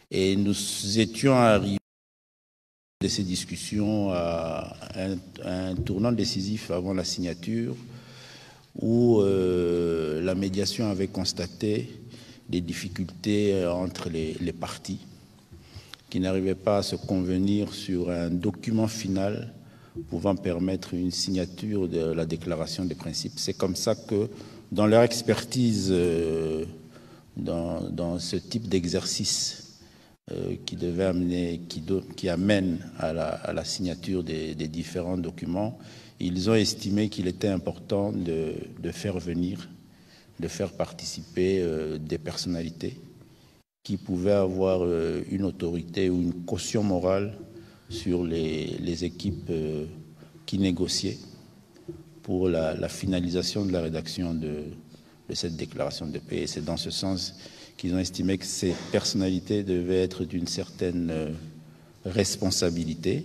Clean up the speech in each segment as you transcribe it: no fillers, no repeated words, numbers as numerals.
Et nous étions arrivés de ces discussions à un tournant décisif avant la signature où la médiation avait constaté des difficultés entre les parties qui n'arrivaient pas à se convenir sur un document final pouvant permettre une signature de la déclaration des principes. C'est comme ça que, dans leur expertise dans ce type d'exercice qui devait amener, qui amène à la signature des différents documents, ils ont estimé qu'il était important de faire venir, de faire participer des personnalités qui pouvaient avoir une autorité ou une caution morale sur les équipes qui négociaient pour la finalisation de la rédaction de cette déclaration de paix. Et c'est dans ce sens qu'ils ont estimé que ces personnalités devaient être d'une certaine responsabilité.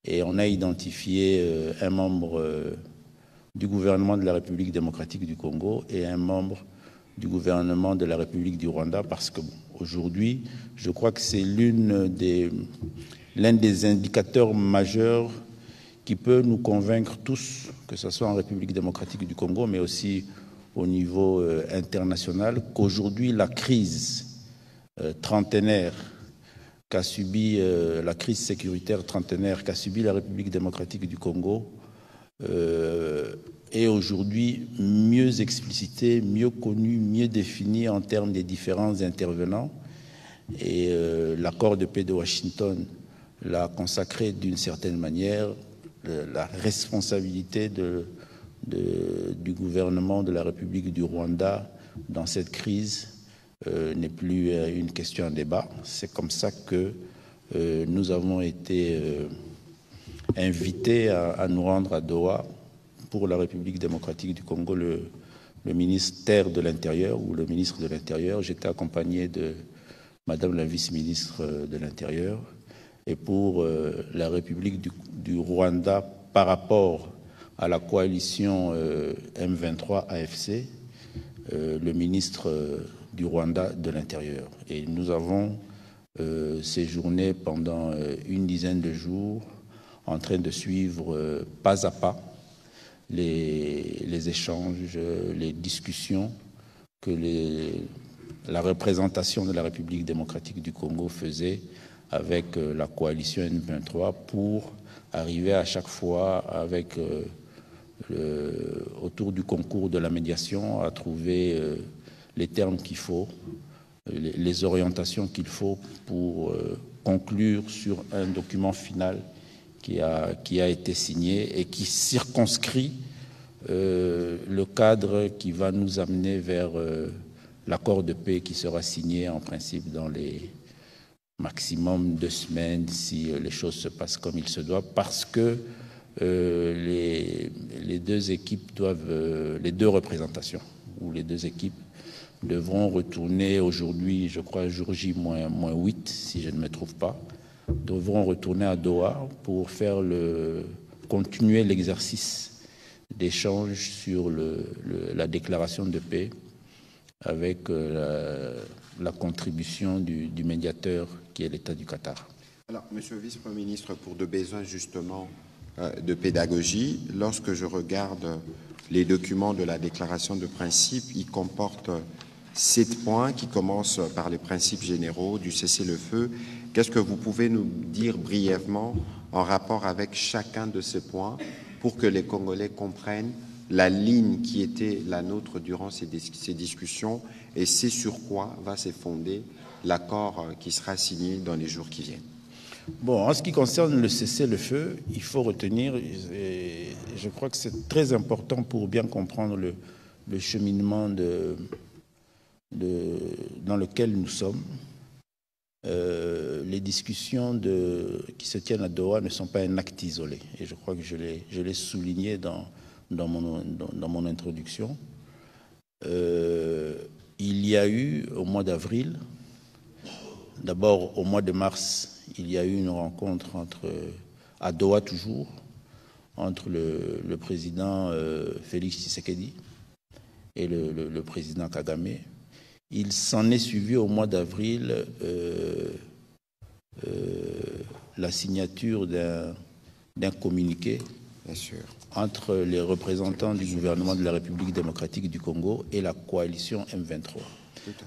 Et on a identifié un membre du gouvernement de la République démocratique du Congo et un membre du gouvernement de la République du Rwanda, parce que aujourd'hui, je crois que c'est l'un des indicateurs majeurs qui peut nous convaincre tous, que ce soit en République démocratique du Congo, mais aussi au niveau international, qu'aujourd'hui la crise trentenaire qu'a subi, la crise sécuritaire trentenaire qu'a subi la République démocratique du Congo est aujourd'hui mieux explicitée, mieux connue, mieux définie en termes des différents intervenants. Et l'accord de paix de Washington l'a consacré d'une certaine manière. La responsabilité du gouvernement de la République du Rwanda dans cette crise n'est plus une question à débat. C'est comme ça que nous avons été invités à nous rendre à Doha pour la République démocratique du Congo, le ministère de l'Intérieur ou le ministre de l'Intérieur. J'étais accompagné de Madame la vice-ministre de l'Intérieur. Et pour la République du Rwanda, par rapport à la coalition M23 AFC, le ministre du Rwanda de l'Intérieur. Et nous avons séjourné pendant une dizaine de jours en train de suivre pas à pas les échanges, les discussions que la représentation de la République démocratique du Congo faisait avec la coalition M23 pour arriver à chaque fois avec autour du concours de la médiation à trouver les termes qu'il faut, les orientations qu'il faut pour conclure sur un document final qui a été signé et qui circonscrit le cadre qui va nous amener vers l'accord de paix qui sera signé en principe dans les maximum 2 semaines si les choses se passent comme il se doit, parce que les deux équipes les deux représentations ou les deux équipes devront retourner aujourd'hui, je crois, jour J-8, si je ne me trompe pas, devront retourner à Doha pour faire continuer l'exercice d'échange sur la déclaration de paix avec la contribution du médiateur qui est l'État du Qatar. Alors, Monsieur le Vice-Premier ministre, pour de besoins justement de pédagogie, lorsque je regarde les documents de la déclaration de principe, ils comportent 7 points qui commencent par les principes généraux du cessez-le-feu. Qu'est-ce que vous pouvez nous dire brièvement en rapport avec chacun de ces points pour que les Congolais comprennent la ligne qui était la nôtre durant ces discussions et c'est sur quoi va se fonder l'accord qui sera signé dans les jours qui viennent? Bon, en ce qui concerne le cessez-le-feu, il faut retenir, et je crois que c'est très important pour bien comprendre le cheminement dans lequel nous sommes. Les discussions qui se tiennent à Doha ne sont pas un acte isolé. Et je crois que je l'ai souligné dans mon introduction. Il y a eu au mois d'avril, d'abord au mois de mars, il y a eu une rencontre à Doha toujours, entre le président Félix Tshisekedi et le président Kagame. Il s'en est suivi au mois d'avril la signature d'un communiqué entre les représentants du gouvernement de la République démocratique du Congo et la coalition M23.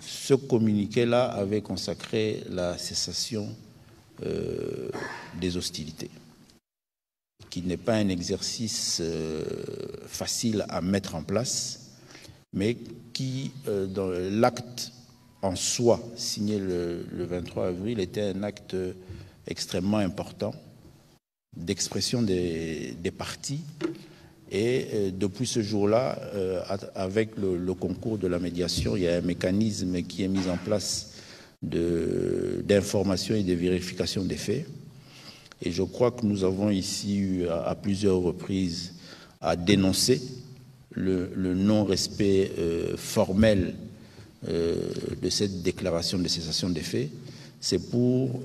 Ce communiqué-là avait consacré la cessation des hostilités, qui n'est pas un exercice facile à mettre en place, mais qui, dans l'acte en soi, signé le 23 avril, était un acte extrêmement important d'expression des partis. Et depuis ce jour-là, avec le concours de la médiation, il y a un mécanisme qui est mis en place d'information et de vérification des faits. Et je crois que nous avons ici eu à plusieurs reprises à dénoncer le non-respect formel de cette déclaration de cessation des faits. C'est pour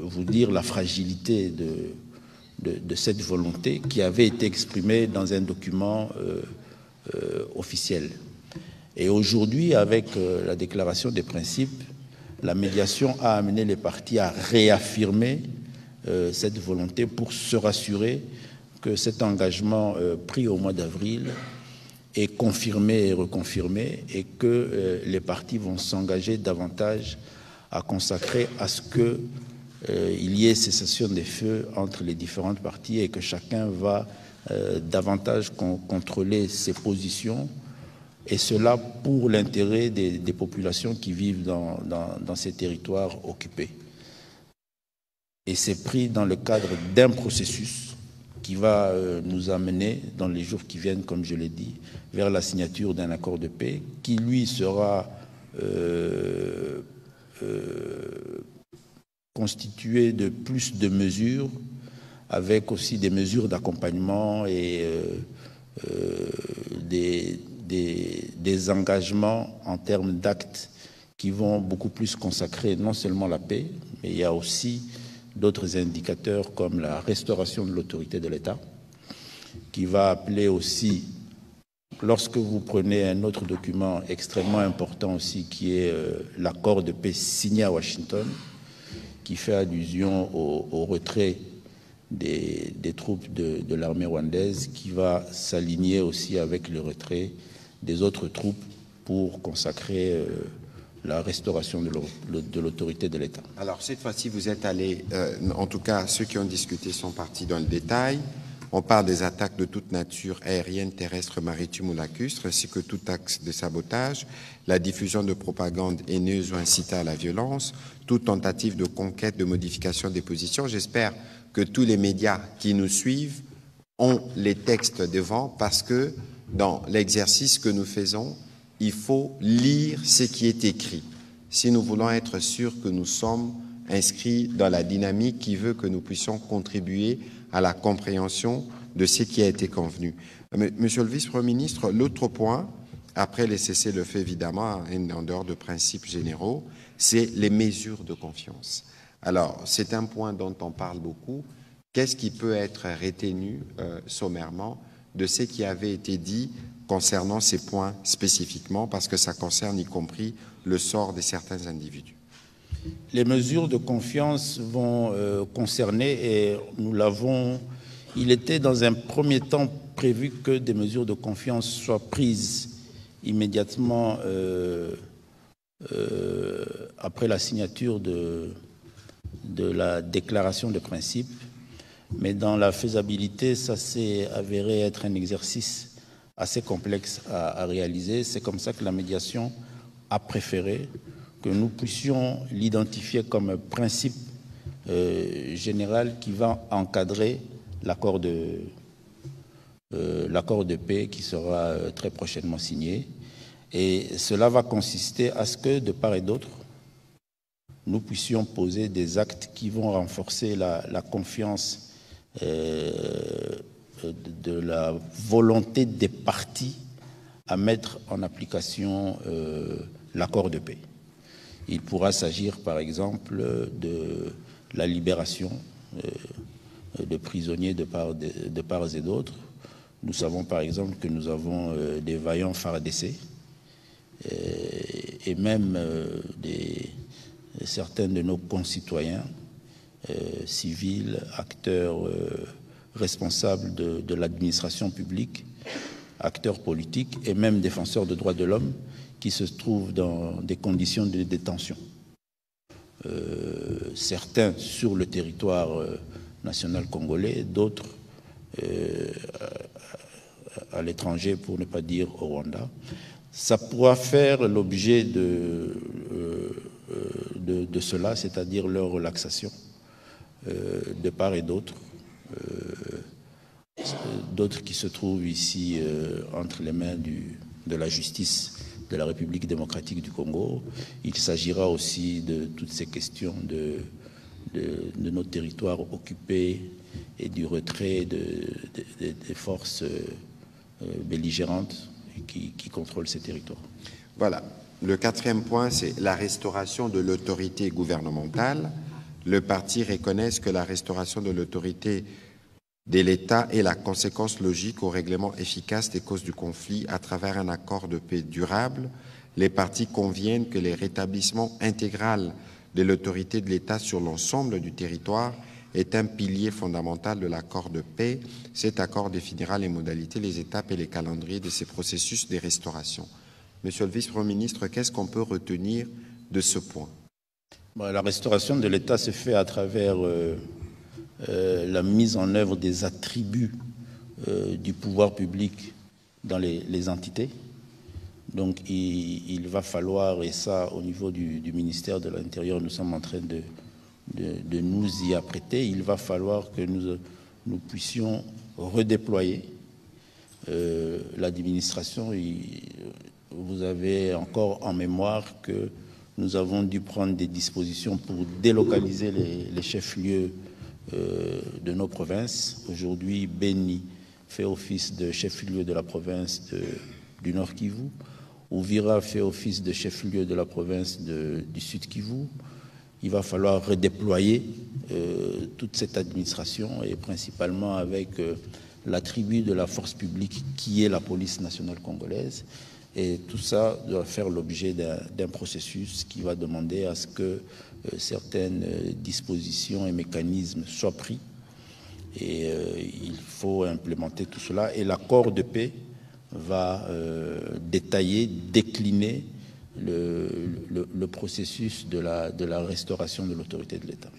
vous dire la fragilité de cette volonté qui avait été exprimée dans un document officiel. Et aujourd'hui, avec la déclaration des principes, la médiation a amené les partis à réaffirmer cette volonté pour se rassurer que cet engagement pris au mois d'avril est confirmé et reconfirmé et que les partis vont s'engager davantage à consacrer à ce qu'il y ait cessation des feux entre les différentes parties et que chacun va davantage contrôler ses positions, et cela pour l'intérêt des populations qui vivent dans ces territoires occupés. Et c'est pris dans le cadre d'un processus qui va nous amener dans les jours qui viennent, comme je l'ai dit, vers la signature d'un accord de paix qui, lui, sera constitué de plus de mesures, avec aussi des mesures d'accompagnement et des engagements en termes d'actes qui vont beaucoup plus consacrer non seulement la paix, mais il y a aussi d'autres indicateurs comme la restauration de l'autorité de l'État, qui va appeler aussi, lorsque vous prenez un autre document extrêmement important aussi, qui est l'accord de paix signé à Washington, qui fait allusion au retrait des troupes de l'armée rwandaise, qui va s'aligner aussi avec le retrait des autres troupes pour consacrer la restauration de l'autorité de l'État. Alors, cette fois-ci, vous êtes allé, en tout cas, ceux qui ont discuté sont partis dans le détail. On parle des attaques de toute nature, aérienne, terrestre, maritime ou lacustre, ainsi que tout axe de sabotage, la diffusion de propagande haineuse ou incitant à la violence, toute tentative de conquête, de modification des positions. J'espère que tous les médias qui nous suivent ont les textes devant, parce que dans l'exercice que nous faisons, il faut lire ce qui est écrit, si nous voulons être sûrs que nous sommes inscrits dans la dynamique qui veut que nous puissions contribuer à la compréhension de ce qui a été convenu. Monsieur le vice-premier ministre, l'autre point, après les cessez-le-feu évidemment, en dehors de principes généraux, c'est les mesures de confiance. Alors, c'est un point dont on parle beaucoup. Qu'est-ce qui peut être retenu sommairement de ce qui avait été dit concernant ces points spécifiquement, parce que ça concerne y compris le sort de certains individus? Les mesures de confiance vont concerner, et nous l'avons, il était dans un premier temps prévu que des mesures de confiance soient prises immédiatement après la signature de la déclaration de principe, mais dans la faisabilité, ça s'est avéré être un exercice assez complexe à réaliser. C'est comme ça que la médiation a préféré que nous puissions l'identifier comme un principe général qui va encadrer l'accord de paix qui sera très prochainement signé. Et cela va consister à ce que, de part et d'autre, nous puissions poser des actes qui vont renforcer la confiance de la volonté des partis à mettre en application l'accord de paix. Il pourra s'agir, par exemple, de la libération de prisonniers de part et d'autre. Nous savons, par exemple, que nous avons des vaillants FARDC et même certains de nos concitoyens civils, acteurs responsables de l'administration publique, acteurs politiques et même défenseurs de droits de l'homme qui se trouvent dans des conditions de détention. Certains sur le territoire national congolais, d'autres à l'étranger, pour ne pas dire au Rwanda. Ça pourra faire l'objet de cela, c'est-à-dire leur relaxation de part et d'autre. D'autres qui se trouvent ici entre les mains de la justice de la République démocratique du Congo. Il s'agira aussi de toutes ces questions de nos territoires occupés et du retrait des forces belligérantes qui contrôlent ces territoires. Voilà. Le quatrième point, c'est la restauration de l'autorité gouvernementale. Le parti reconnaît que la restauration de l'autorité de l'État est la conséquence logique au règlement efficace des causes du conflit à travers un accord de paix durable. Les partis conviennent que le rétablissement intégral de l'autorité de l'État sur l'ensemble du territoire est un pilier fondamental de l'accord de paix. Cet accord définira les modalités, les étapes et les calendriers de ces processus de restauration. Monsieur le vice-premier ministre, qu'est-ce qu'on peut retenir de ce point? La restauration de l'État se fait à travers la mise en œuvre des attributs du pouvoir public dans les entités. Donc il va falloir, et ça au niveau du ministère de l'Intérieur, nous sommes en train de nous y apprêter, il va falloir que nous puissions redéployer l'administration. Vous avez encore en mémoire que nous avons dû prendre des dispositions pour délocaliser les chefs-lieux de nos provinces. Aujourd'hui, Beni fait office de chef-lieu de la province du Nord Kivu. Ouvira fait office de chef-lieu de la province du Sud Kivu. Il va falloir redéployer toute cette administration et principalement avec l'attribut de la force publique qui est la police nationale congolaise. Et tout ça doit faire l'objet d'un processus qui va demander à ce que certaines dispositions et mécanismes soient pris. Et il faut implémenter tout cela. Et l'accord de paix va détailler, décliner le processus de la restauration de l'autorité de l'État.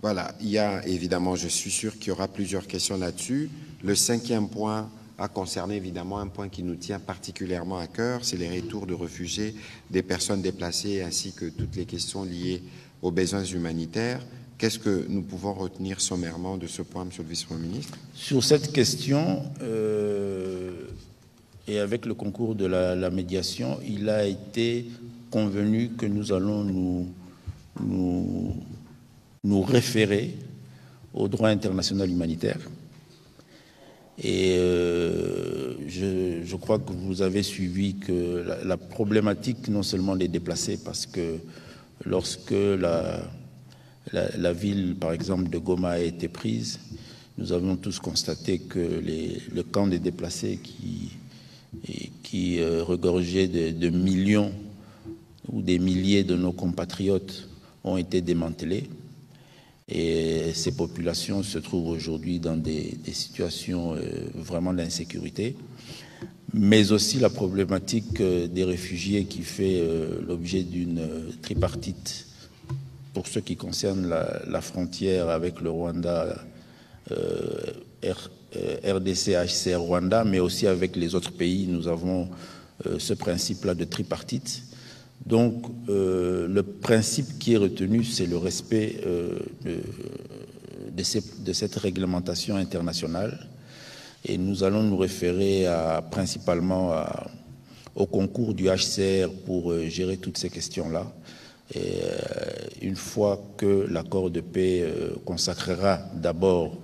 Voilà, il y a évidemment, je suis sûr qu'il y aura plusieurs questions là-dessus. Le cinquième point a concerné évidemment un point qui nous tient particulièrement à cœur, c'est les retours de réfugiés, des personnes déplacées ainsi que toutes les questions liées aux besoins humanitaires. Qu'est-ce que nous pouvons retenir sommairement de ce point, Monsieur le Vice-Premier ministre? Sur cette question, et avec le concours de la médiation, il a été convenu que nous allons nous référer au droit international humanitaire. Et je crois que vous avez suivi que la problématique non seulement des déplacés, parce que lorsque la ville, par exemple, de Goma a été prise, nous avons tous constaté que le camp des déplacés qui regorgeait de millions ou des milliers de nos compatriotes ont été démantelés. Et ces populations se trouvent aujourd'hui dans des situations vraiment d'insécurité, mais aussi la problématique des réfugiés qui fait l'objet d'une tripartite pour ce qui concerne la frontière avec le Rwanda, RDC, HCR Rwanda, mais aussi avec les autres pays. Nous avons ce principe-là de tripartite. Donc, le principe qui est retenu, c'est le respect de cette réglementation internationale. Et nous allons nous référer principalement au concours du HCR pour gérer toutes ces questions-là. Et une fois que l'accord de paix consacrera d'abord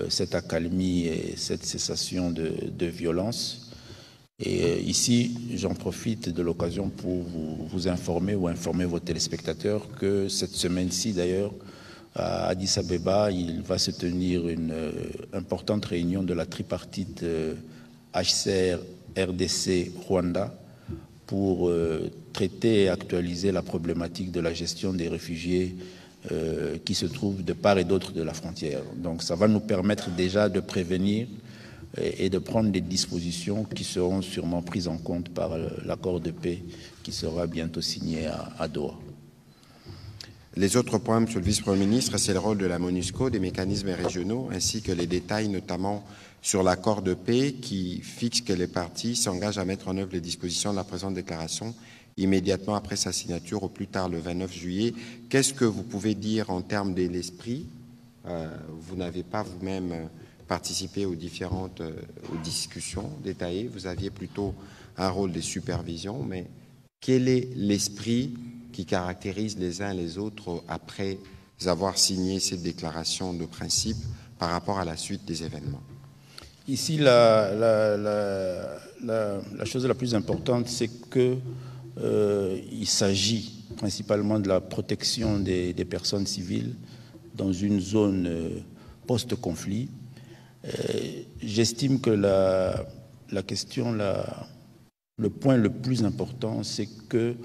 cette accalmie et cette cessation de violence. Et ici, j'en profite de l'occasion pour vous informer ou informer vos téléspectateurs que cette semaine-ci, d'ailleurs, à Addis Abeba, il va se tenir une importante réunion de la tripartite HCR, RDC, Rwanda pour traiter et actualiser la problématique de la gestion des réfugiés qui se trouvent de part et d'autre de la frontière. Donc ça va nous permettre déjà de prévenir et de prendre des dispositions qui seront sûrement prises en compte par l'accord de paix qui sera bientôt signé à Doha. Les autres points, Monsieur le Vice-Premier ministre, c'est le rôle de la MONUSCO, des mécanismes régionaux, ainsi que les détails notamment sur l'accord de paix qui fixe que les parties s'engagent à mettre en œuvre les dispositions de la présente déclaration immédiatement après sa signature, au plus tard le 29 juillet. Qu'est-ce que vous pouvez dire en termes de l'esprit? Vous n'avez pas vous-même participé aux différentes aux discussions détaillées, vous aviez plutôt un rôle de supervision, mais quel est l'esprit qui caractérise les uns les autres après avoir signé cette déclaration de principe par rapport à la suite des événements? Ici, la chose la plus importante, c'est que il s'agit principalement de la protection des personnes civiles dans une zone post-conflit. J'estime que la question, le point le plus important, c'est que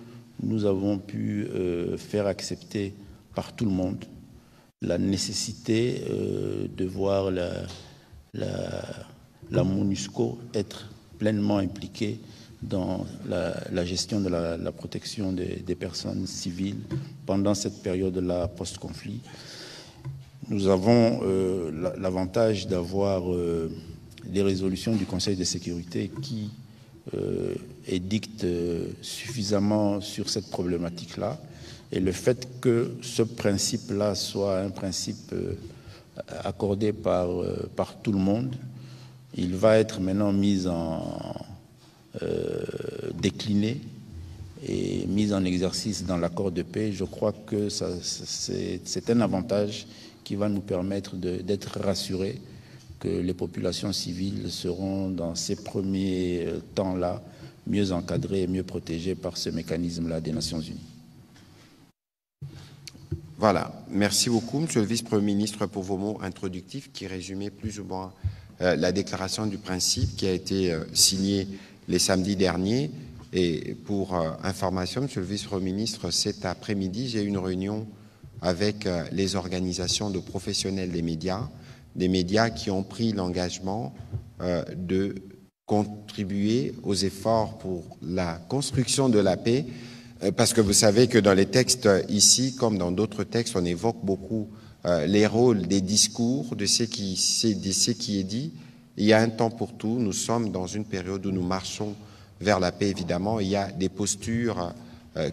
nous avons pu faire accepter par tout le monde la nécessité de voir la MONUSCO être pleinement impliquée dans la gestion de la protection des personnes civiles pendant cette période-là post-conflit. Nous avons l'avantage d'avoir des résolutions du Conseil de sécurité qui édictent suffisamment sur cette problématique-là. Et le fait que ce principe-là soit un principe accordé par tout le monde, il va être maintenant mis décliné et mis en exercice dans l'accord de paix. Je crois que c'est un avantage qui va nous permettre d'être rassurés que les populations civiles seront dans ces premiers temps-là mieux encadrées et mieux protégées par ce mécanisme-là des Nations Unies. Voilà. Merci beaucoup, Monsieur le Vice-Premier ministre, pour vos mots introductifs qui résumaient plus ou moins la déclaration du principe qui a été signée les samedis derniers. Et pour information, Monsieur le Vice-Premier ministre, cet après-midi, j'ai eu une réunion avec les organisations de professionnels des médias qui ont pris l'engagement de contribuer aux efforts pour la construction de la paix, parce que vous savez que dans les textes ici, comme dans d'autres textes, on évoque beaucoup les rôles des discours, de ce qui est dit. Il y a un temps pour tout. Nous sommes dans une période où nous marchons vers la paix, évidemment. Il y a des postures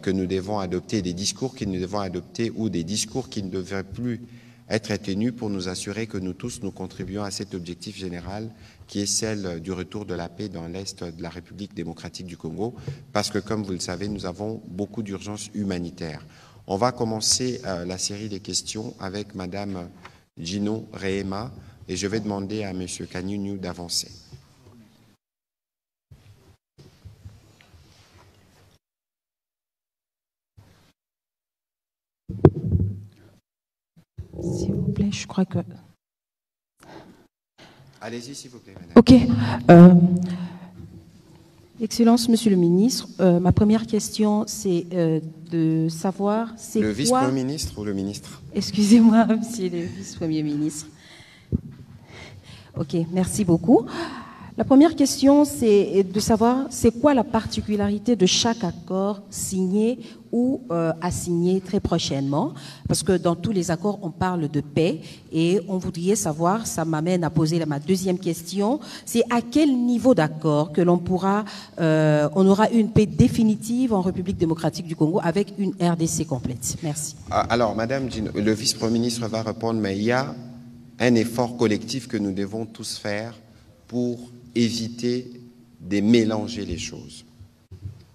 que nous devons adopter, des discours que nous devons adopter ou des discours qui ne devraient plus être tenus pour nous assurer que nous tous, nous contribuons à cet objectif général qui est celle du retour de la paix dans l'Est de la République démocratique du Congo, parce que, comme vous le savez, nous avons beaucoup d'urgences humanitaires. On va commencer la série des questions avec Madame Gino Rehema, et je vais demander à Monsieur Kanyunyu d'avancer. S'il vous plaît, je crois que... Allez-y, s'il vous plaît, madame. OK. Excellence, Monsieur le ministre, ma première question, c'est de savoir... Le vice-premier ministre ou le ministre? Excusez-moi, Monsieur le vice-premier ministre. OK, merci beaucoup. La première question, c'est de savoir c'est quoi la particularité de chaque accord signé ou à signer très prochainement, parce que dans tous les accords, on parle de paix et on voudrait savoir, ça m'amène à poser ma deuxième question, c'est à quel niveau d'accord que l'on pourra, on aura une paix définitive en République démocratique du Congo avec une RDC complète. Merci. Alors, Madame, le vice-premier ministre va répondre, mais il y a un effort collectif que nous devons tous faire pour éviter de mélanger les choses.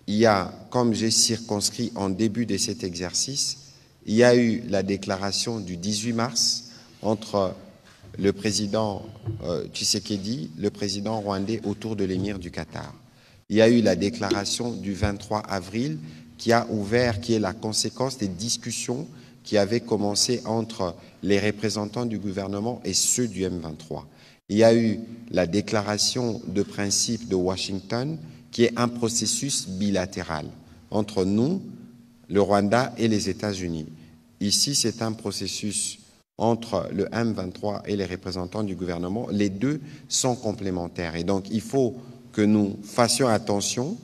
Il y a, comme j'ai circonscrit en début de cet exercice, il y a eu la déclaration du 18 mars entre le président Tshisekedi, le président rwandais autour de l'émir du Qatar. Il y a eu la déclaration du 23 avril qui a ouvert, qui est la conséquence des discussions qui avaient commencé entre les représentants du gouvernement et ceux du M23. Il y a eu la déclaration de principe de Washington, qui est un processus bilatéral entre nous, le Rwanda et les États-Unis. Ici, c'est un processus entre le M23 et les représentants du gouvernement. Les deux sont complémentaires. Et donc, il faut que nous fassions attention,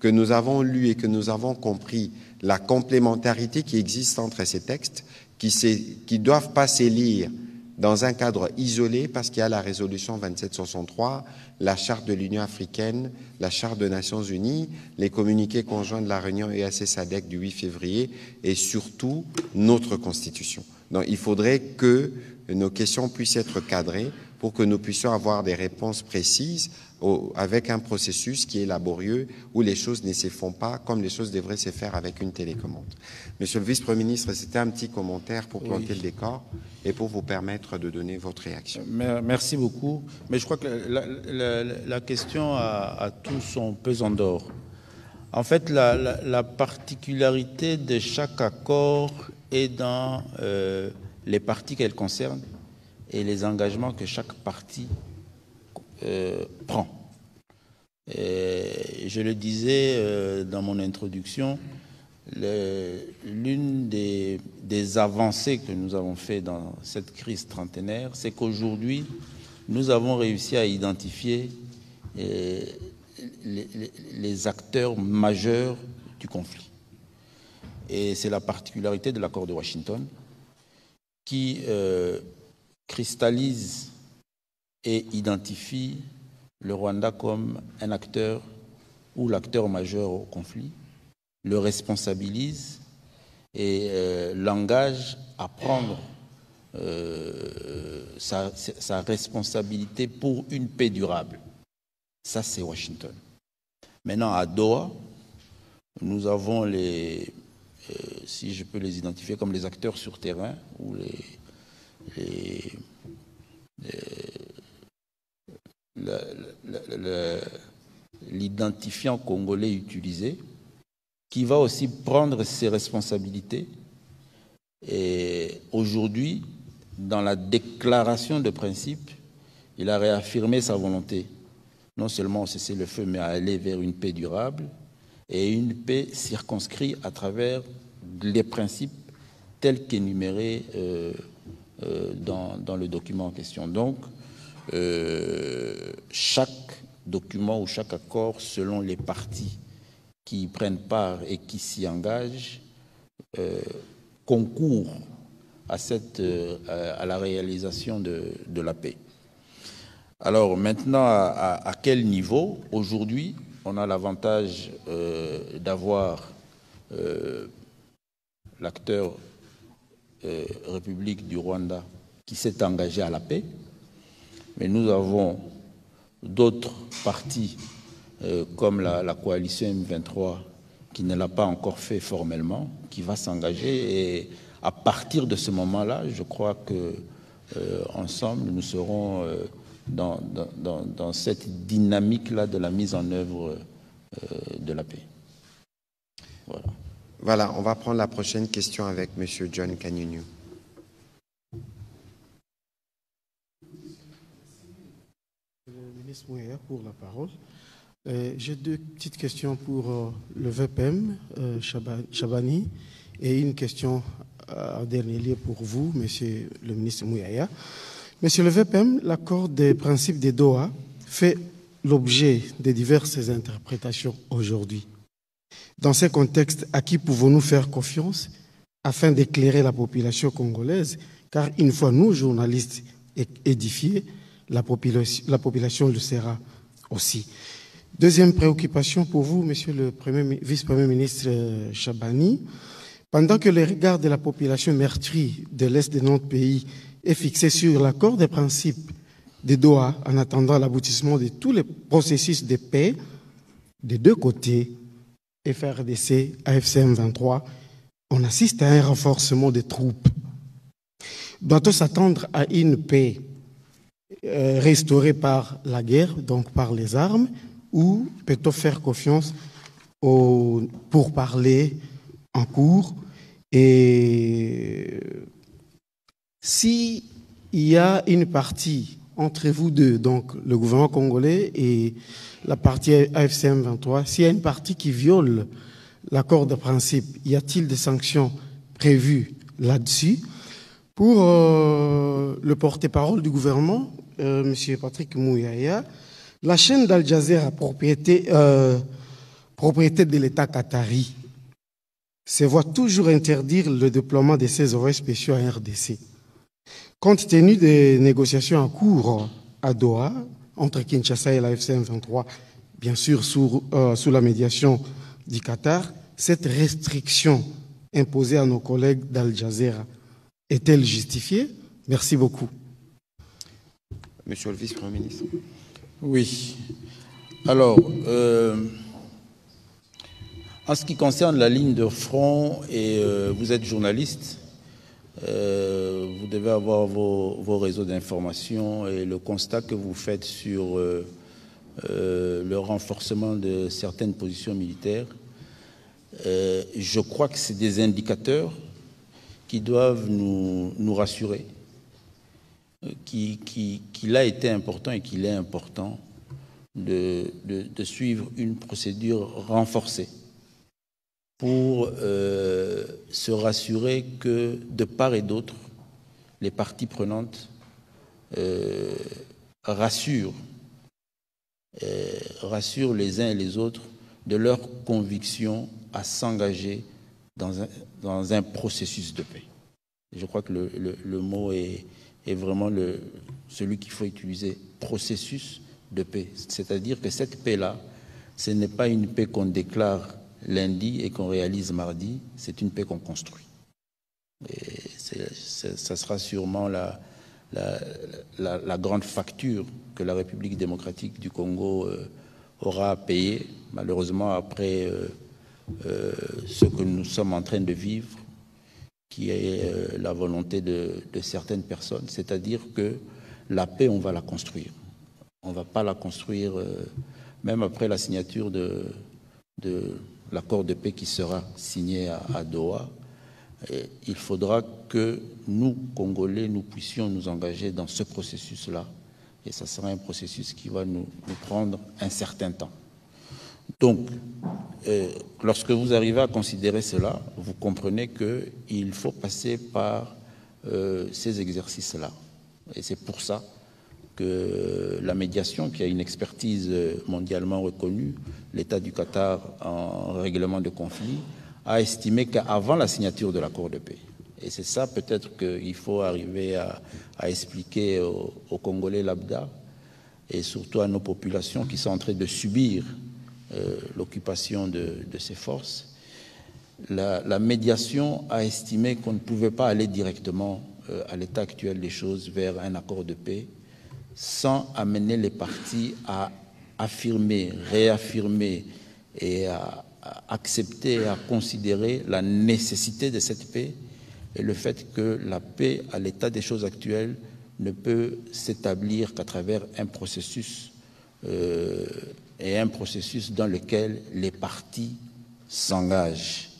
que nous avons lu et que nous avons compris la complémentarité qui existe entre ces textes, qui ne doivent pas s'élire dans un cadre isolé, parce qu'il y a la résolution 2763, la charte de l'Union africaine, la charte des Nations unies, les communiqués conjoints de la réunion EAC-SADC du 8 février et surtout notre Constitution. Donc il faudrait que nos questions puissent être cadrées pour que nous puissions avoir des réponses précises avec un processus qui est laborieux, où les choses ne se font pas comme les choses devraient se faire avec une télécommande. Monsieur le vice-premier ministre, c'était un petit commentaire pour planter le décor et pour vous permettre de donner votre réaction. Merci beaucoup. Mais je crois que la question a tout son pesant d'or. En fait, la particularité de chaque accord est dans les parties qu'elle concerne et les engagements que chaque partie prend. Et je le disais dans mon introduction, l'une des avancées que nous avons fait dans cette crise trentenaire, c'est qu'aujourd'hui, nous avons réussi à identifier les acteurs majeurs du conflit. Et c'est la particularité de l'accord de Washington qui cristallise et identifie le Rwanda comme un acteur ou l'acteur majeur au conflit, le responsabilise et l'engage à prendre sa responsabilité pour une paix durable. Ça, c'est Washington. Maintenant, à Doha, nous avons si je peux les identifier comme les acteurs sur terrain ou l'identifiant congolais utilisé, qui va aussi prendre ses responsabilités. Et aujourd'hui, dans la déclaration de principe, il a réaffirmé sa volonté, non seulement au cessez-le-feu, mais à aller vers une paix durable et une paix circonscrite à travers les principes tels qu'énumérés dans le document en question. Donc, chaque document ou chaque accord, selon les parties qui y prennent part et qui s'y engagent, concourt à la réalisation de la paix. Alors maintenant, à quel niveau? Aujourd'hui, on a l'avantage d'avoir l'acteur République du Rwanda qui s'est engagé à la paix, mais nous avons d'autres partis comme la coalition M23 qui ne l'a pas encore fait formellement, qui va s'engager, et à partir de ce moment-là, je crois que ensemble, nous serons dans cette dynamique-là de la mise en œuvre de la paix. Voilà. Voilà, on va prendre la prochaine question avec M. John Kanyunyu. Le ministre Mouya pour la parole. J'ai deux petites questions pour le VPM, Chabani, et une question en dernier lieu pour vous, Monsieur le ministre Mouya. Monsieur le VPM, l'accord des principes de Doha fait l'objet de diverses interprétations aujourd'hui. Dans ce contexte, à qui pouvons-nous faire confiance afin d'éclairer la population congolaise? Car une fois nous, journalistes, édifiés, la population le sera aussi. Deuxième préoccupation pour vous, Monsieur le vice-premier ministre Chabani, pendant que le regard de la population meurtrie de l'Est de notre pays est fixé sur l'accord des principes de Doha en attendant l'aboutissement de tous les processus de paix des deux côtés, FRDC, AFC M23, on assiste à un renforcement des troupes. Doit-on s'attendre à une paix restaurée par la guerre, donc par les armes, ou peut-on faire confiance pour parler en cours? Et s'il y a une partie entre vous deux, donc le gouvernement congolais et la partie AFC M23, s'il y a une partie qui viole l'accord de principe, y a-t-il des sanctions prévues là-dessus. Pour le porte-parole du gouvernement, M. Patrick Mouyaya, la chaîne d'Al Jazeera, propriété de l'État qatari, se voit toujours interdire le déploiement de ses envoyés spéciaux en RDC. Compte tenu des négociations en cours à Doha, entre Kinshasa et la FC-M23, bien sûr sous la médiation du Qatar, cette restriction imposée à nos collègues d'Al Jazeera est-elle justifiée? Merci beaucoup. Monsieur le vice-premier ministre. Oui. Alors, en ce qui concerne la ligne de front, et vous êtes journaliste, vous devez avoir vos réseaux d'information et le constat que vous faites sur le renforcement de certaines positions militaires. Je crois que c'est des indicateurs qui doivent nous rassurer, qu'il a été important et qu'il est important de suivre une procédure renforcée pour se rassurer que de part et d'autre, les parties prenantes rassurent les uns et les autres de leur conviction à s'engager dans un processus de paix. Et je crois que le mot est vraiment celui qu'il faut utiliser, processus de paix. C'est-à-dire que cette paix-là, ce n'est pas une paix qu'on déclare lundi et qu'on réalise mardi, c'est une paix qu'on construit. Et ça sera sûrement la grande facture que la République démocratique du Congo aura à payer, malheureusement après ce que nous sommes en train de vivre, qui est la volonté de certaines personnes, c'est-à-dire que la paix, on va la construire. On ne va pas la construire, même après la signature de l'accord de paix qui sera signé à Doha. Et il faudra que nous, Congolais, nous puissions nous engager dans ce processus-là. Et ça sera un processus qui va nous prendre un certain temps. Donc, lorsque vous arrivez à considérer cela, vous comprenez qu'il faut passer par ces exercices-là. Et c'est pour ça que la médiation, qui a une expertise mondialement reconnue, l'État du Qatar en règlement de conflit, a estimé qu'avant la signature de l'accord de paix, et c'est ça peut-être qu'il faut arriver à expliquer aux Congolais lambda et surtout à nos populations qui sont en train de subir l'occupation de ces forces, la médiation a estimé qu'on ne pouvait pas aller directement à l'état actuel des choses vers un accord de paix sans amener les parties à affirmer, réaffirmer et à accepter, à considérer la nécessité de cette paix et le fait que la paix, à l'état des choses actuelles, ne peut s'établir qu'à travers un processus et un processus dans lequel les parties s'engagent.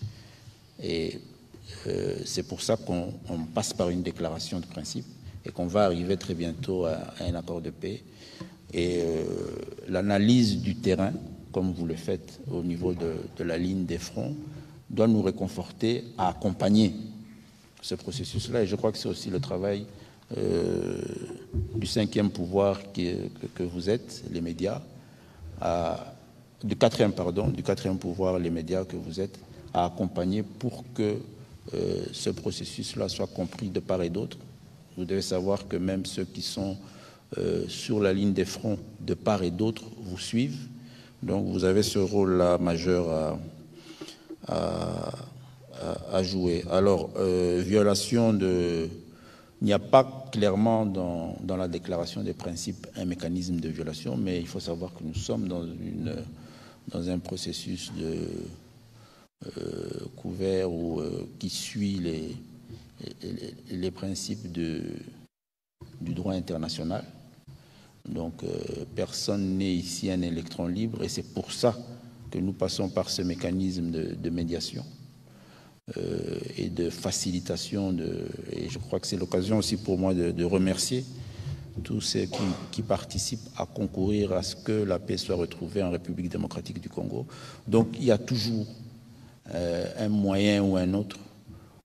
Et c'est pour ça qu'on passe par une déclaration de principe et qu'on va arriver très bientôt à un accord de paix. Et l'analyse du terrain, comme vous le faites au niveau de la ligne des fronts, doit nous réconforter à accompagner ce processus-là. Et je crois que c'est aussi le travail du cinquième pouvoir que vous êtes, les médias, du quatrième pouvoir, les médias que vous êtes, à accompagner pour que ce processus-là soit compris de part et d'autre. Vous devez savoir que même ceux qui sont sur la ligne des fronts de part et d'autre vous suivent. Donc vous avez ce rôle-là majeur à jouer. Alors, violation de... Il n'y a pas clairement dans la déclaration des principes un mécanisme de violation, mais il faut savoir que nous sommes dans un processus couvert ou qui suit les principes du droit international. Donc, personne n'est ici un électron libre et c'est pour ça que nous passons par ce mécanisme de médiation et de facilitation. Et je crois que c'est l'occasion aussi pour moi de remercier tous ceux qui participent à concourir à ce que la paix soit retrouvée en République démocratique du Congo. Donc, il y a toujours un moyen ou un autre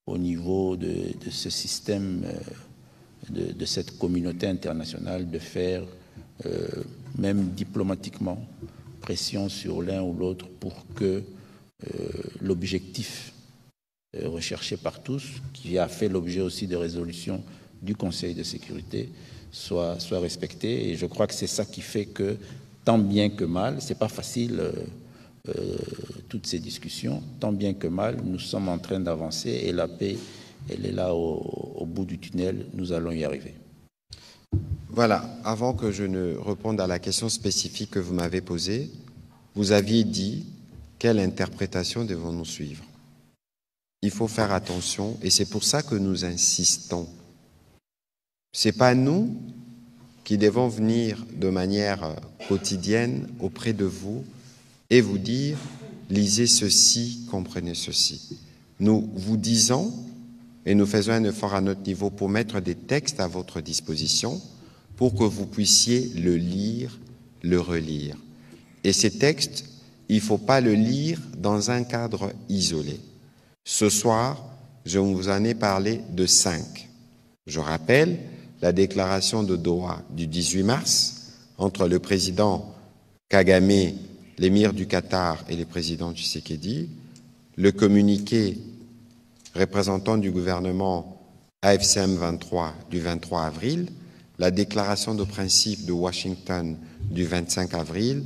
au niveau de ce système, de cette communauté internationale, de faire, même diplomatiquement, pression sur l'un ou l'autre pour que l'objectif recherché par tous, qui a fait l'objet aussi de résolutions du Conseil de sécurité, soit respecté. Et je crois que c'est ça qui fait que, tant bien que mal, c'est pas facile toutes ces discussions, tant bien que mal, nous sommes en train d'avancer et la paix, elle est là au bout du tunnel, nous allons y arriver. Voilà, avant que je ne réponde à la question spécifique que vous m'avez posée, vous aviez dit quelle interprétation devons-nous suivre? Il faut faire attention et c'est pour ça que nous insistons. Ce n'est pas nous qui devons venir de manière quotidienne auprès de vous et vous dire « lisez ceci, comprenez ceci ». Nous vous disons et nous faisons un effort à notre niveau pour mettre des textes à votre disposition pour que vous puissiez le lire, le relire. Et ces textes, il ne faut pas le lire dans un cadre isolé. Ce soir, je vous en ai parlé de 5. Je rappelle la déclaration de Doha du 18 mars entre le président Kagame, l'émir du Qatar et le président Tshisekedi, le communiqué représentant du gouvernement AFCM 23 du 23 avril, la déclaration de principe de Washington du 25 avril,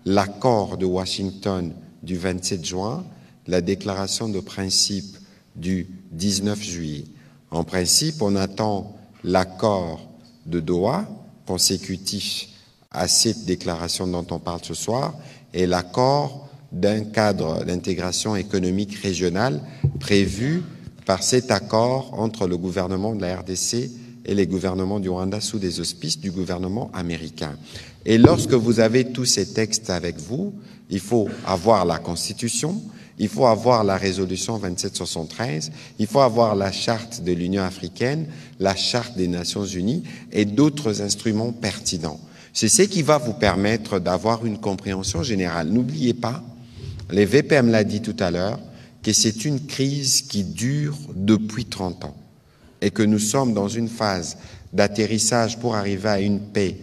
l'accord de Washington du 27 juin, la déclaration de principe du 19 juillet. En principe, on attend l'accord de Doha, consécutif à cette déclaration dont on parle ce soir, et l'accord d'un cadre d'intégration économique régionale prévu par cet accord entre le gouvernement de la RDC et les gouvernements du Rwanda sous des auspices du gouvernement américain. Et lorsque vous avez tous ces textes avec vous, il faut avoir la Constitution, il faut avoir la résolution 2773, il faut avoir la charte de l'Union africaine, la charte des Nations unies et d'autres instruments pertinents. C'est ce qui va vous permettre d'avoir une compréhension générale. N'oubliez pas, les VPM l'a dit tout à l'heure, que c'est une crise qui dure depuis 30 ans et que nous sommes dans une phase d'atterrissage pour arriver à une paix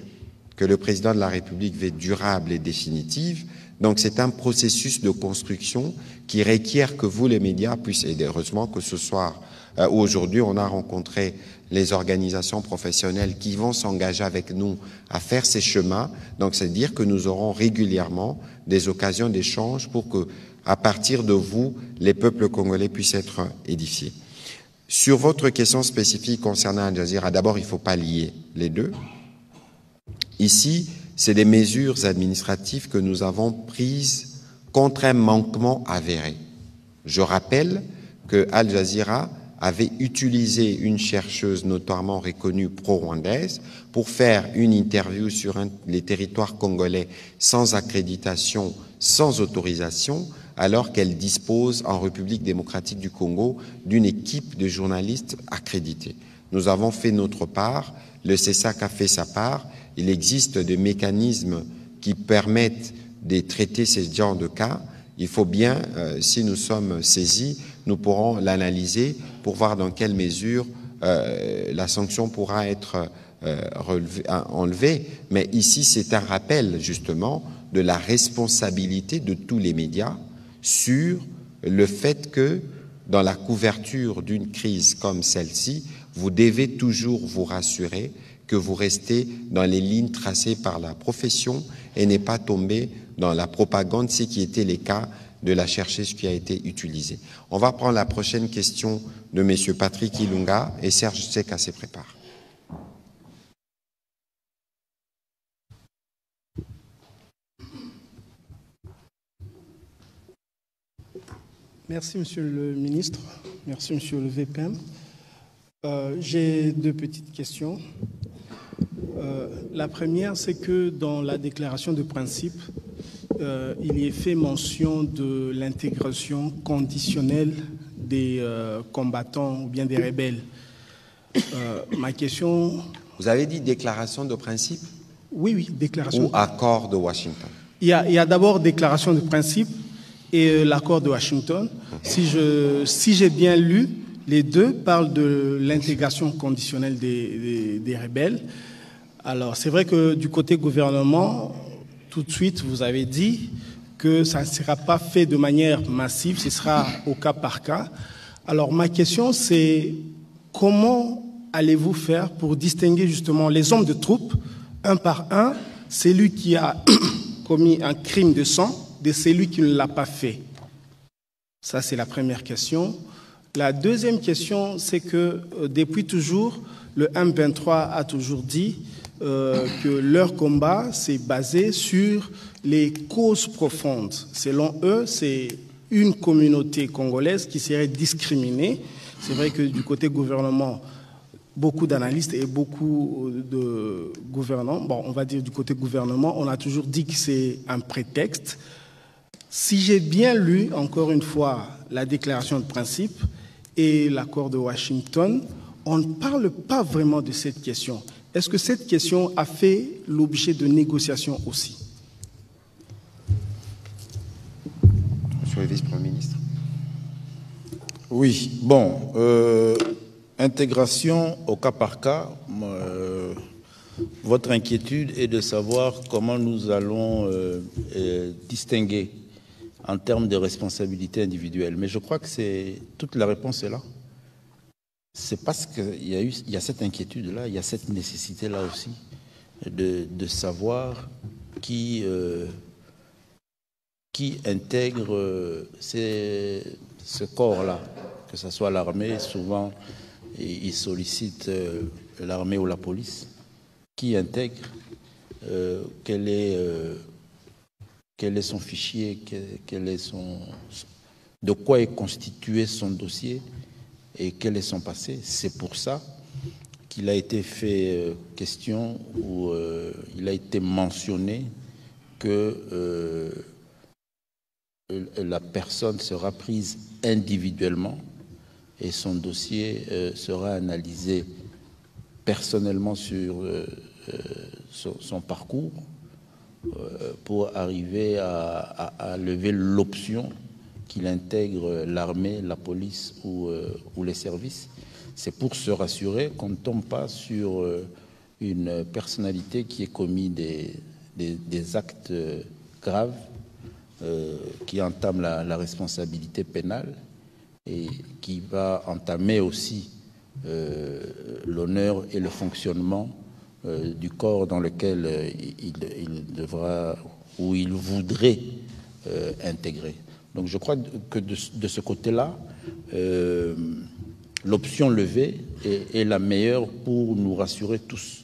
que le président de la République veut durable et définitive. Donc c'est un processus de construction qui requiert que vous, les médias, puissiez aider. Heureusement que ce soir ou aujourd'hui, on a rencontré les organisations professionnelles qui vont s'engager avec nous à faire ces chemins. Donc c'est-à-dire que nous aurons régulièrement des occasions d'échange pour que, à partir de vous, les peuples congolais puissent être édifiés. Sur votre question spécifique concernant Al Jazeera, d'abord, il ne faut pas lier les deux. Ici, c'est des mesures administratives que nous avons prises contre un manquement avéré. Je rappelle que Al Jazeera avait utilisé une chercheuse notoirement reconnue pro-rwandaise pour faire une interview sur les territoires congolais sans accréditation, sans autorisation, alors qu'elle dispose en République démocratique du Congo d'une équipe de journalistes accrédités. Nous avons fait notre part, le CESAC a fait sa part, il existe des mécanismes qui permettent de traiter ce genre de cas. Il faut bien, si nous sommes saisis, nous pourrons l'analyser pour voir dans quelle mesure la sanction pourra être enlevée. Mais ici, c'est un rappel justement de la responsabilité de tous les médias sur le fait que dans la couverture d'une crise comme celle-ci, vous devez toujours vous rassurer que vous restez dans les lignes tracées par la profession et n'est pas tombé dans la propagande, ce qui était le cas de la chercheuse qui a été utilisée. On va prendre la prochaine question de M. Patrick Ilunga et Serge Seka se prépare. Merci, Monsieur le Ministre. Merci, Monsieur le VPM. J'ai deux petites questions. La première, c'est que dans la déclaration de principe, il y est fait mention de l'intégration conditionnelle des combattants ou bien des rebelles. Ma question... Vous avez dit déclaration de principe? Oui, déclaration. Ou accord de Washington? Il y a d'abord déclaration de principe et l'accord de Washington. Si j'ai bien lu, Les deux parlent de l'intégration conditionnelle des rebelles. Alors, c'est vrai que du côté gouvernement, tout de suite, vous avez dit que ça ne sera pas fait de manière massive, ce sera au cas par cas. Alors, ma question, c'est comment allez-vous faire pour distinguer justement les hommes de troupe, un par un, celui qui a commis un crime de sang de celui qui ne l'a pas fait? Ça, c'est la première question. La deuxième question, c'est que depuis toujours, le M23 a toujours dit que leur combat s'est basé sur les causes profondes. Selon eux, c'est une communauté congolaise qui serait discriminée. C'est vrai que du côté gouvernement, beaucoup d'analystes et beaucoup de gouvernants, bon, on va dire du côté gouvernement, on a toujours dit que c'est un prétexte. Si j'ai bien lu, encore une fois, la déclaration de principe et l'accord de Washington, on ne parle pas vraiment de cette question. Est-ce que cette question a fait l'objet de négociations aussi? Monsieur le vice-premier ministre. Oui, bon, intégration au cas par cas, votre inquiétude est de savoir comment nous allons distinguer en termes de responsabilité individuelle. Mais je crois que toute la réponse est là. C'est parce qu'il y a cette inquiétude-là, il y a cette nécessité-là aussi de savoir qui intègre ce corps-là, que ce soit l'armée, souvent ils sollicitent l'armée ou la police, qui intègre, quel est son fichier, de quoi est constitué son dossier et quel est son passé. C'est pour ça qu'il a été fait question, ou il a été mentionné que la personne sera prise individuellement et son dossier sera analysé personnellement sur son parcours pour arriver à lever l'option qu'il intègre l'armée, la police ou les services. C'est pour se rassurer qu'on ne tombe pas sur une personnalité qui ait commis des actes graves qui entament la responsabilité pénale et qui va entamer aussi l'honneur et le fonctionnement du corps dans lequel il devra ou il voudrait intégrer. Donc je crois que de ce côté-là, l'option levée est la meilleure pour nous rassurer tous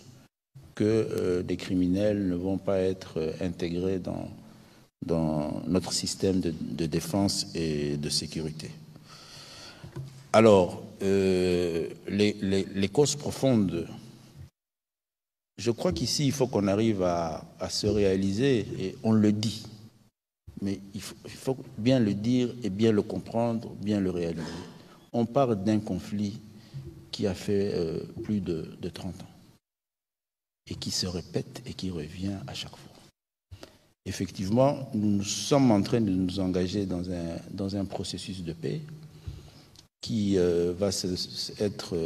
que des criminels ne vont pas être intégrés dans notre système de défense et de sécurité. Alors, les causes profondes, je crois qu'ici, il faut qu'on arrive à se réaliser, et on le dit, mais il faut bien le dire et bien le comprendre, bien le réaliser. On parle d'un conflit qui a fait plus de 30 ans et qui se répète et qui revient à chaque fois. Effectivement, nous sommes en train de nous engager dans un processus de paix qui va être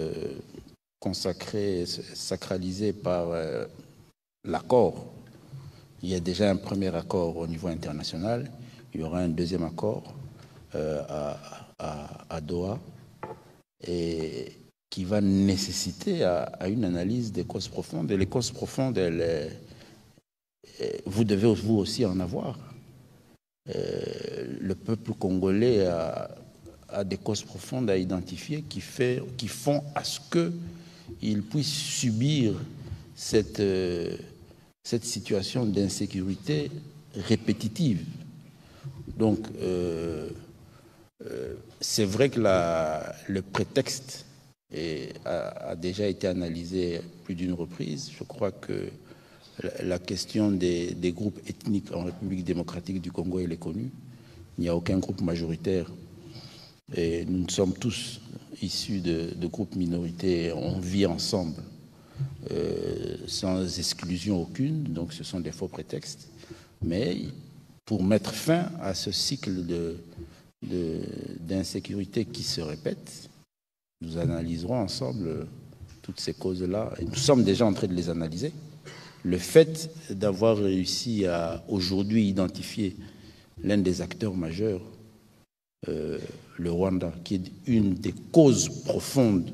consacré, sacralisé par l'accord. Il y a déjà un premier accord au niveau international, il y aura un deuxième accord à Doha, et qui va nécessiter à une analyse des causes profondes. Et les causes profondes, vous devez vous aussi en avoir. Le peuple congolais a des causes profondes à identifier qui font à ce qu'il puisse subir cette situation d'insécurité répétitive. Donc, c'est vrai que le prétexte a déjà été analysé plus d'une reprise. Je crois que la question des groupes ethniques en République démocratique du Congo, elle est connue. Il n'y a aucun groupe majoritaire. Et nous sommes tous issus de groupes minorités. On vit ensemble sans exclusion aucune. Donc ce sont des faux prétextes. Mais pour mettre fin à ce cycle d'insécurité qui se répète, Nous analyserons ensemble toutes ces causes-là, et nous sommes déjà en train de les analyser. Le fait d'avoir réussi à aujourd'hui identifier l'un des acteurs majeurs, le Rwanda, qui est une des causes profondes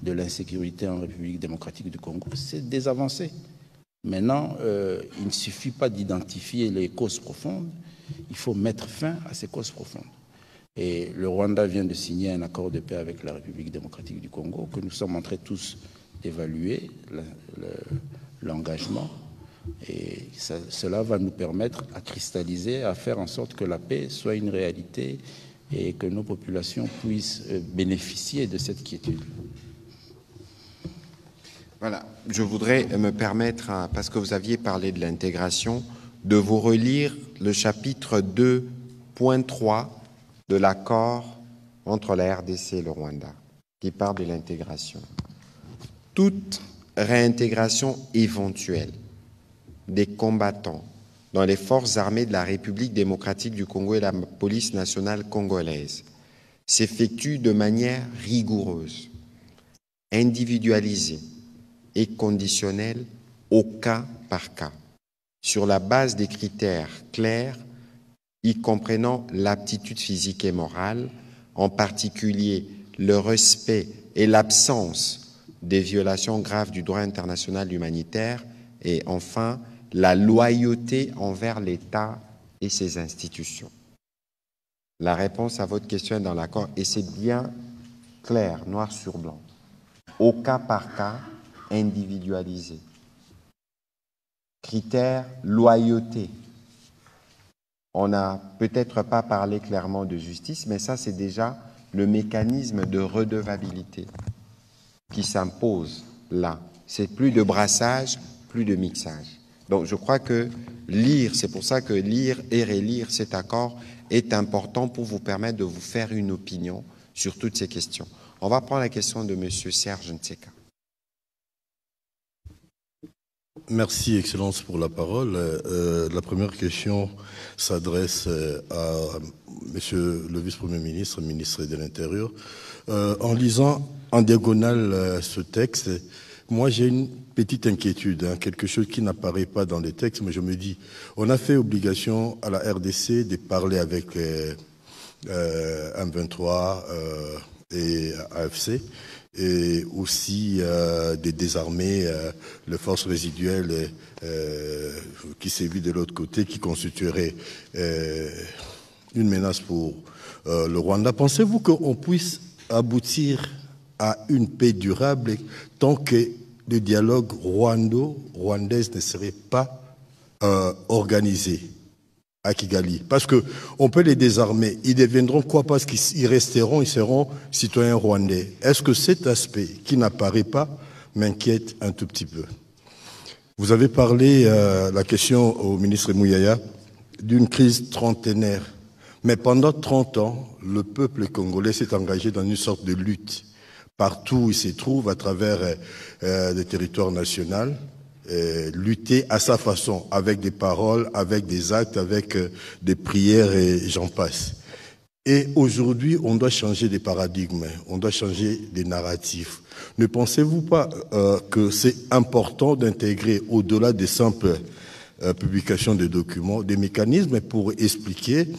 de l'insécurité en République démocratique du Congo, c'est des avancées. Maintenant, il ne suffit pas d'identifier les causes profondes, il faut mettre fin à ces causes profondes. Et le Rwanda vient de signer un accord de paix avec la République démocratique du Congo, que nous sommes en train tous d'évaluer l'engagement. Et cela va nous permettre à cristalliser, à faire en sorte que la paix soit une réalité et que nos populations puissent bénéficier de cette quiétude. Voilà, je voudrais me permettre, parce que vous aviez parlé de l'intégration, de vous relire le chapitre 2.3 de l'accord entre la RDC et le Rwanda, qui parle de l'intégration. Toute réintégration éventuelle des combattants dans les forces armées de la République démocratique du Congo et la police nationale congolaise s'effectue de manière rigoureuse, individualisée et conditionnelle au cas par cas, sur la base des critères clairs y comprenant l'aptitude physique et morale, en particulier le respect et l'absence des violations graves du droit international humanitaire et enfin la loyauté envers l'État et ses institutions. La réponse à votre question est dans l'accord et c'est bien clair, noir sur blanc, au cas par cas, individualisé. Critère loyauté. On n'a peut-être pas parlé clairement de justice, mais ça c'est déjà le mécanisme de redevabilité qui s'impose là. C'est plus de brassage, plus de mixage. Donc je crois que lire, c'est pour ça que lire et relire cet accord est important pour vous permettre de vous faire une opinion sur toutes ces questions. On va prendre la question de M. Serge Ntseka. Merci, Excellence, pour la parole. La première question s'adresse à Monsieur le Vice-Premier ministre, ministre de l'Intérieur. En lisant en diagonale ce texte, moi j'ai une petite inquiétude, quelque chose qui n'apparaît pas dans les textes, mais je me dis, on a fait obligation à la RDC de parler avec M23 et AFC, et aussi de désarmer les forces résiduelles qui sévissent de l'autre côté, qui constitueraient une menace pour le Rwanda. Pensez-vous qu'on puisse aboutir à une paix durable tant que le dialogue rwandais ne serait pas organisé à Kigali? Parce qu'on peut les désarmer. Ils deviendront quoi? Parce qu'ils resteront, ils seront citoyens rwandais. Est-ce que cet aspect qui n'apparaît pas m'inquiète un tout petit peu? Vous avez parlé, la question au ministre Mouyaya, d'une crise trentenaire. Mais pendant 30 ans, le peuple congolais s'est engagé dans une sorte de lutte. Partout où il se trouve, à travers des territoires nationaux, lutter à sa façon, avec des paroles, avec des actes, avec des prières et j'en passe. Et aujourd'hui, on doit changer des paradigmes, on doit changer des narratifs. Ne pensez-vous pas que c'est important d'intégrer, au-delà des simples publications de documents, des mécanismes pour expliquer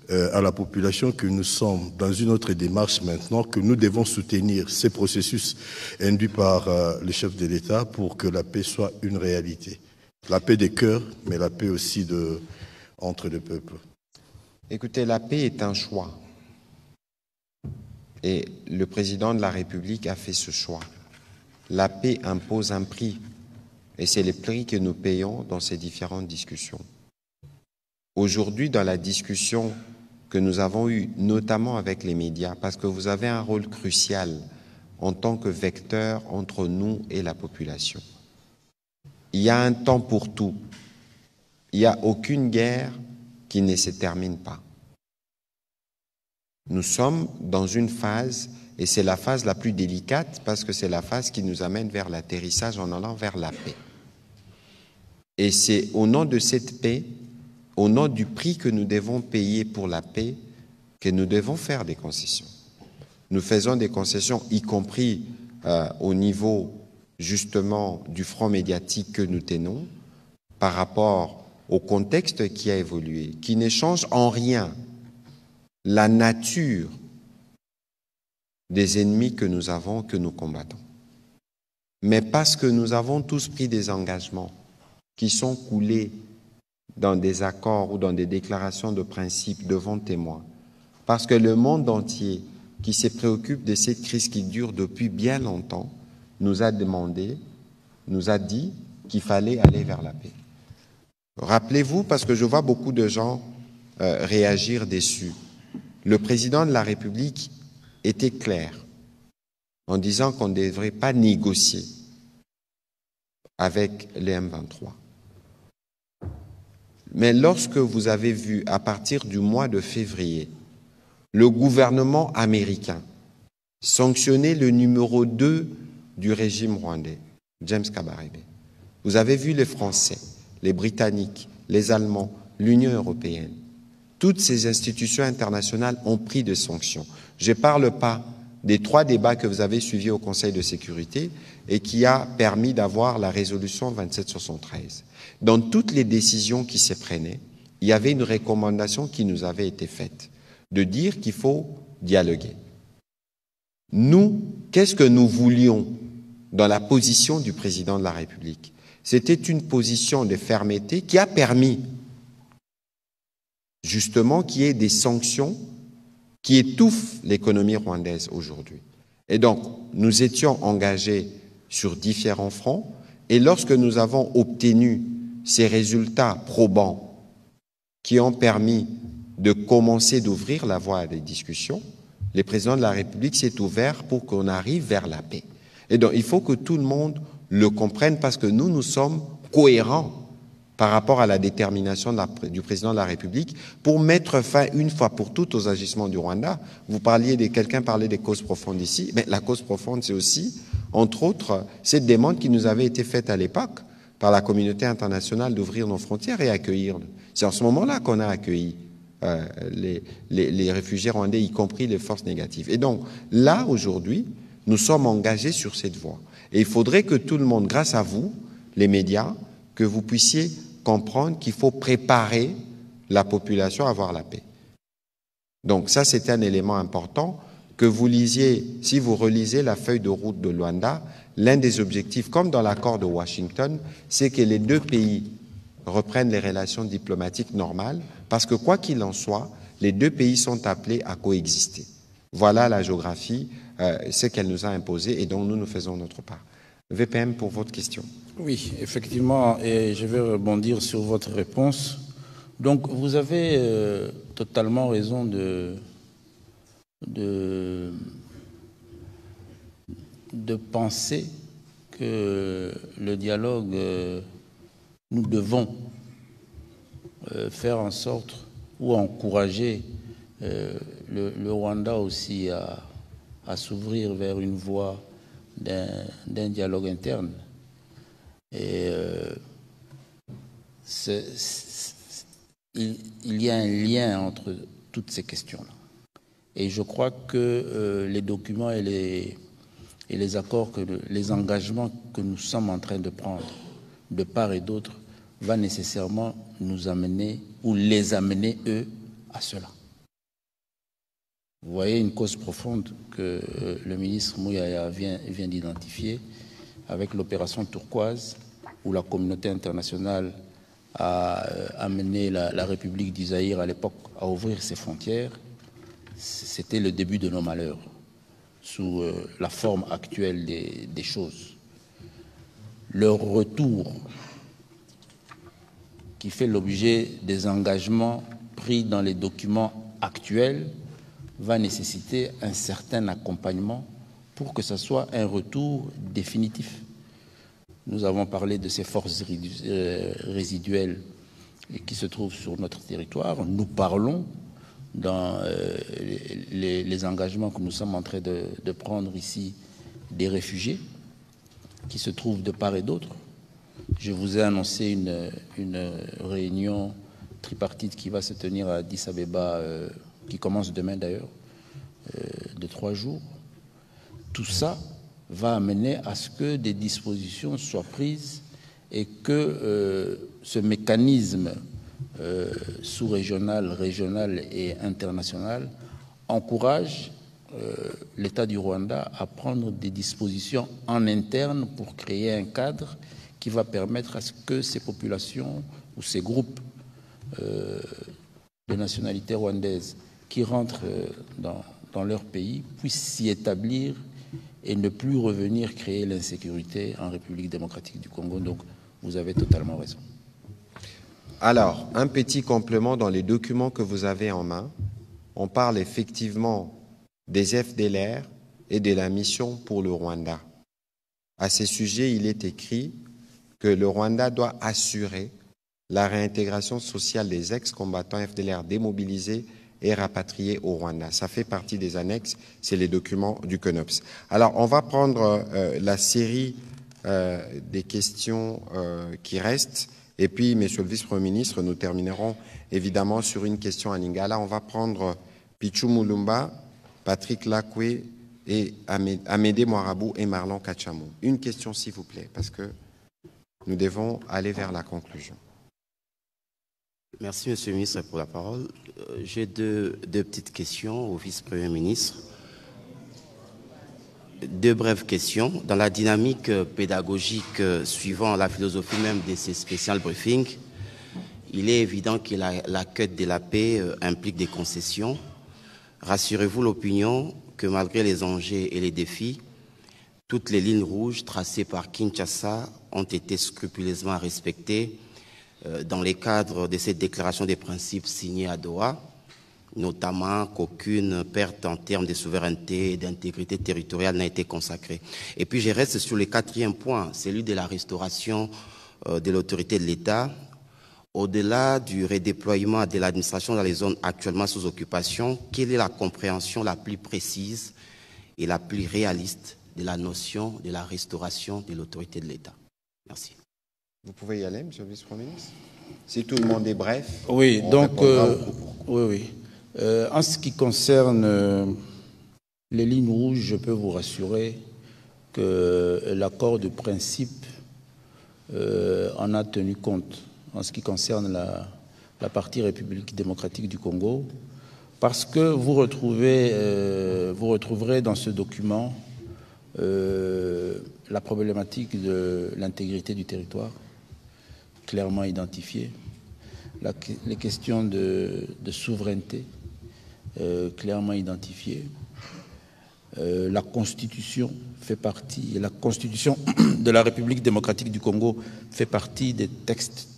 à la population que nous sommes dans une autre démarche maintenant, que nous devons soutenir ces processus induits par le chef de l'État pour que la paix soit une réalité. La paix des cœurs, mais la paix aussi entre les peuples. Écoutez, la paix est un choix. Et le président de la République a fait ce choix. La paix impose un prix. Et c'est le prix que nous payons dans ces différentes discussions. Aujourd'hui, dans la discussion que nous avons eue, notamment avec les médias, parce que vous avez un rôle crucial en tant que vecteur entre nous et la population. Il y a un temps pour tout. Il n'y a aucune guerre qui ne se termine pas. Nous sommes dans une phase, et c'est la phase la plus délicate, parce que c'est la phase qui nous amène vers l'atterrissage en allant vers la paix. Et c'est au nom de cette paix, au nom du prix que nous devons payer pour la paix, que nous devons faire des concessions. nous faisons des concessions, y compris au niveau justement du front médiatique que nous tenons, par rapport au contexte qui a évolué, qui ne change en rien la nature des ennemis que nous avons, que nous combattons. Mais parce que nous avons tous pris des engagements qui sont coulés dans des accords ou dans des déclarations de principe devant témoins, parce que le monde entier qui se préoccupe de cette crise qui dure depuis bien longtemps nous a demandé, nous a dit qu'il fallait aller vers la paix. Rappelez-vous, parce que je vois beaucoup de gens réagir déçus, le président de la République était clair en disant qu'on ne devrait pas négocier avec les M23. Mais lorsque vous avez vu, à partir du mois de février, le gouvernement américain sanctionner le numéro 2 du régime rwandais, James Kabarebe, vous avez vu les Français, les Britanniques, les Allemands, l'Union européenne, toutes ces institutions internationales ont pris des sanctions. Je ne parle pas des 3 débats que vous avez suivis au Conseil de sécurité et qui a permis d'avoir la résolution 2773. Dans toutes les décisions qui se prenaient, il y avait une recommandation qui nous avait été faite, de dire qu'il faut dialoguer. Nous, qu'est-ce que nous voulions dans la position du président de la République? C'était une position de fermeté qui a permis justement qu'il y ait des sanctions qui étouffent l'économie rwandaise aujourd'hui. Et donc, nous étions engagés sur différents fronts, et lorsque nous avons obtenu ces résultats probants qui ont permis de commencer d'ouvrir la voie à des discussions, le président de la République s'est ouvert pour qu'on arrive vers la paix. Et donc, il faut que tout le monde le comprenne parce que nous sommes cohérents par rapport à la détermination du président de la République pour mettre fin une fois pour toutes aux agissements du Rwanda. Quelqu'un parlait des causes profondes ici, mais la cause profonde, c'est aussi, entre autres, cette demande qui nous avait été faite à l'époque par la communauté internationale d'ouvrir nos frontières et accueillir. C'est en ce moment-là qu'on a accueilli les réfugiés rwandais, y compris les forces négatives. Et donc, là, aujourd'hui, nous sommes engagés sur cette voie. Et il faudrait que tout le monde, grâce à vous, les médias, que vous puissiez comprendre qu'il faut préparer la population à avoir la paix. Donc ça, c'est un élément important que vous lisiez, si vous relisez la feuille de route de Luanda, l'un des objectifs, comme dans l'accord de Washington, c'est que les 2 pays reprennent les relations diplomatiques normales, parce que quoi qu'il en soit, les 2 pays sont appelés à coexister. Voilà la géographie, ce qu'elle nous a imposé, et donc nous faisons notre part. VPM, pour votre question. Oui, effectivement, et je vais rebondir sur votre réponse. Donc, vous avez totalement raison de penser que le dialogue, nous devons faire en sorte ou encourager le Rwanda aussi à s'ouvrir vers une voie d'un dialogue interne. Et il y a un lien entre toutes ces questions-là. Et je crois que les documents et les accords, les engagements que nous sommes en train de prendre de part et d'autre va nécessairement nous amener, ou les amener, eux, à cela. Vous voyez une cause profonde que le ministre Mouyaya vient d'identifier avec l'opération Turquoise, où la communauté internationale a amené la République du Zaïre à l'époque à ouvrir ses frontières. C'était le début de nos malheurs, sous la forme actuelle des choses. Leur retour, qui fait l'objet des engagements pris dans les documents actuels, va nécessiter un certain accompagnement pour que ce soit un retour définitif. Nous avons parlé de ces forces résiduelles qui se trouvent sur notre territoire. Nous parlons dans les engagements que nous sommes en train de prendre ici des réfugiés qui se trouvent de part et d'autre. Je vous ai annoncé une réunion tripartite qui va se tenir à Addis Abeba, qui commence demain d'ailleurs, de 3 jours. Tout ça va amener à ce que des dispositions soient prises et que ce mécanisme sous-régional, régional et international encourage l'État du Rwanda à prendre des dispositions en interne pour créer un cadre qui va permettre à ce que ces populations ou ces groupes de nationalité rwandaise qui rentrent dans leur pays puissent s'y établir et ne plus revenir créer l'insécurité en République démocratique du Congo. Donc, vous avez totalement raison. Alors, un petit complément dans les documents que vous avez en main. On parle effectivement des FDLR et de la mission pour le Rwanda. À ces sujets, il est écrit que le Rwanda doit assurer la réintégration sociale des ex-combattants FDLR démobilisés et rapatriés au Rwanda. Ça fait partie des annexes, c'est les documents du CONOPS. Alors, on va prendre la série des questions qui restent. Et puis, Monsieur le Vice-Premier ministre, nous terminerons évidemment sur une question à Lingala. On va prendre Pichou Moulumba, Patrick Lakwe et Amédée Moirabou et Marlon Kachamou. Une question, s'il vous plaît, parce que nous devons aller vers la conclusion. Merci, Monsieur le ministre, pour la parole. J'ai deux petites questions au Vice-Premier ministre. Deux brèves questions. Dans la dynamique pédagogique suivant la philosophie même de ces spécial briefings, il est évident que la quête de la paix implique des concessions. Rassurez-vous l'opinion que malgré les enjeux et les défis, toutes les lignes rouges tracées par Kinshasa ont été scrupuleusement respectées dans les cadres de cette déclaration des principes signée à Doha, notamment qu'aucune perte en termes de souveraineté et d'intégrité territoriale n'a été consacrée. Et puis je reste sur le quatrième point, celui de la restauration de l'autorité de l'État. Au-delà du redéploiement de l'administration dans les zones actuellement sous occupation, quelle est la compréhension la plus précise et la plus réaliste de la notion de la restauration de l'autorité de l'État? Merci. Vous pouvez y aller, Monsieur le Vice-Premier ministre? Si tout le monde est bref. Oui, donc, oui. En ce qui concerne les lignes rouges, je peux vous rassurer que l'accord de principe en a tenu compte en ce qui concerne la partie République démocratique du Congo, parce que vous retrouverez dans ce document la problématique de l'intégrité du territoire, clairement identifiée, les questions de souveraineté, clairement identifiées. La Constitution fait partie, et la Constitution de la République démocratique du Congo fait partie des textes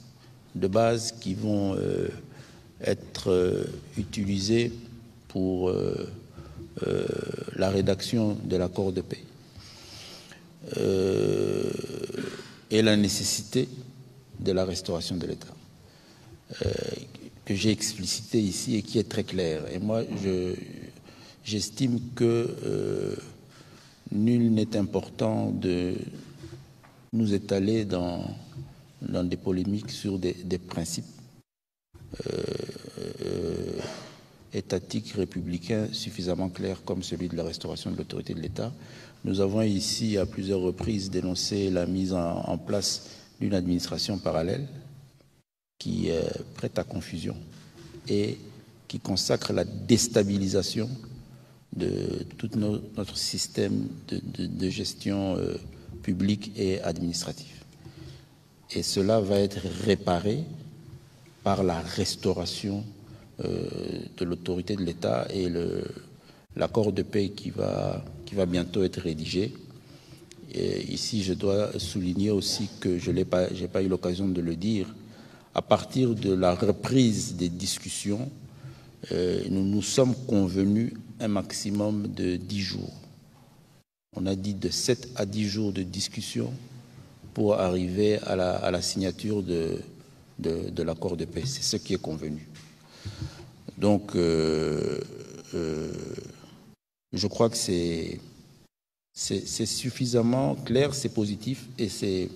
de base qui vont être utilisés pour la rédaction de l'accord de paix. Et la nécessité de la restauration de l'État, que j'ai explicité ici et qui est très claire. Et moi, j'estime que nul n'est important de nous étaler dans des polémiques sur des principes étatiques, républicains, suffisamment clairs comme celui de la restauration de l'autorité de l'État. Nous avons ici à plusieurs reprises dénoncé la mise en place d'une administration parallèle qui prête à confusion et qui consacre la déstabilisation de tout notre système de gestion publique et administrative. Et cela va être réparé par la restauration de l'autorité de l'État et l'accord de paix qui va bientôt être rédigé. Et ici, je dois souligner aussi que je n'ai pas eu l'occasion de le dire, à partir de la reprise des discussions, nous nous sommes convenus un maximum de 10 jours. On a dit de 7 à 10 jours de discussion pour arriver à la signature de l'accord de paix. C'est ce qui est convenu. Donc, je crois que c'est suffisamment clair, c'est positif et c'est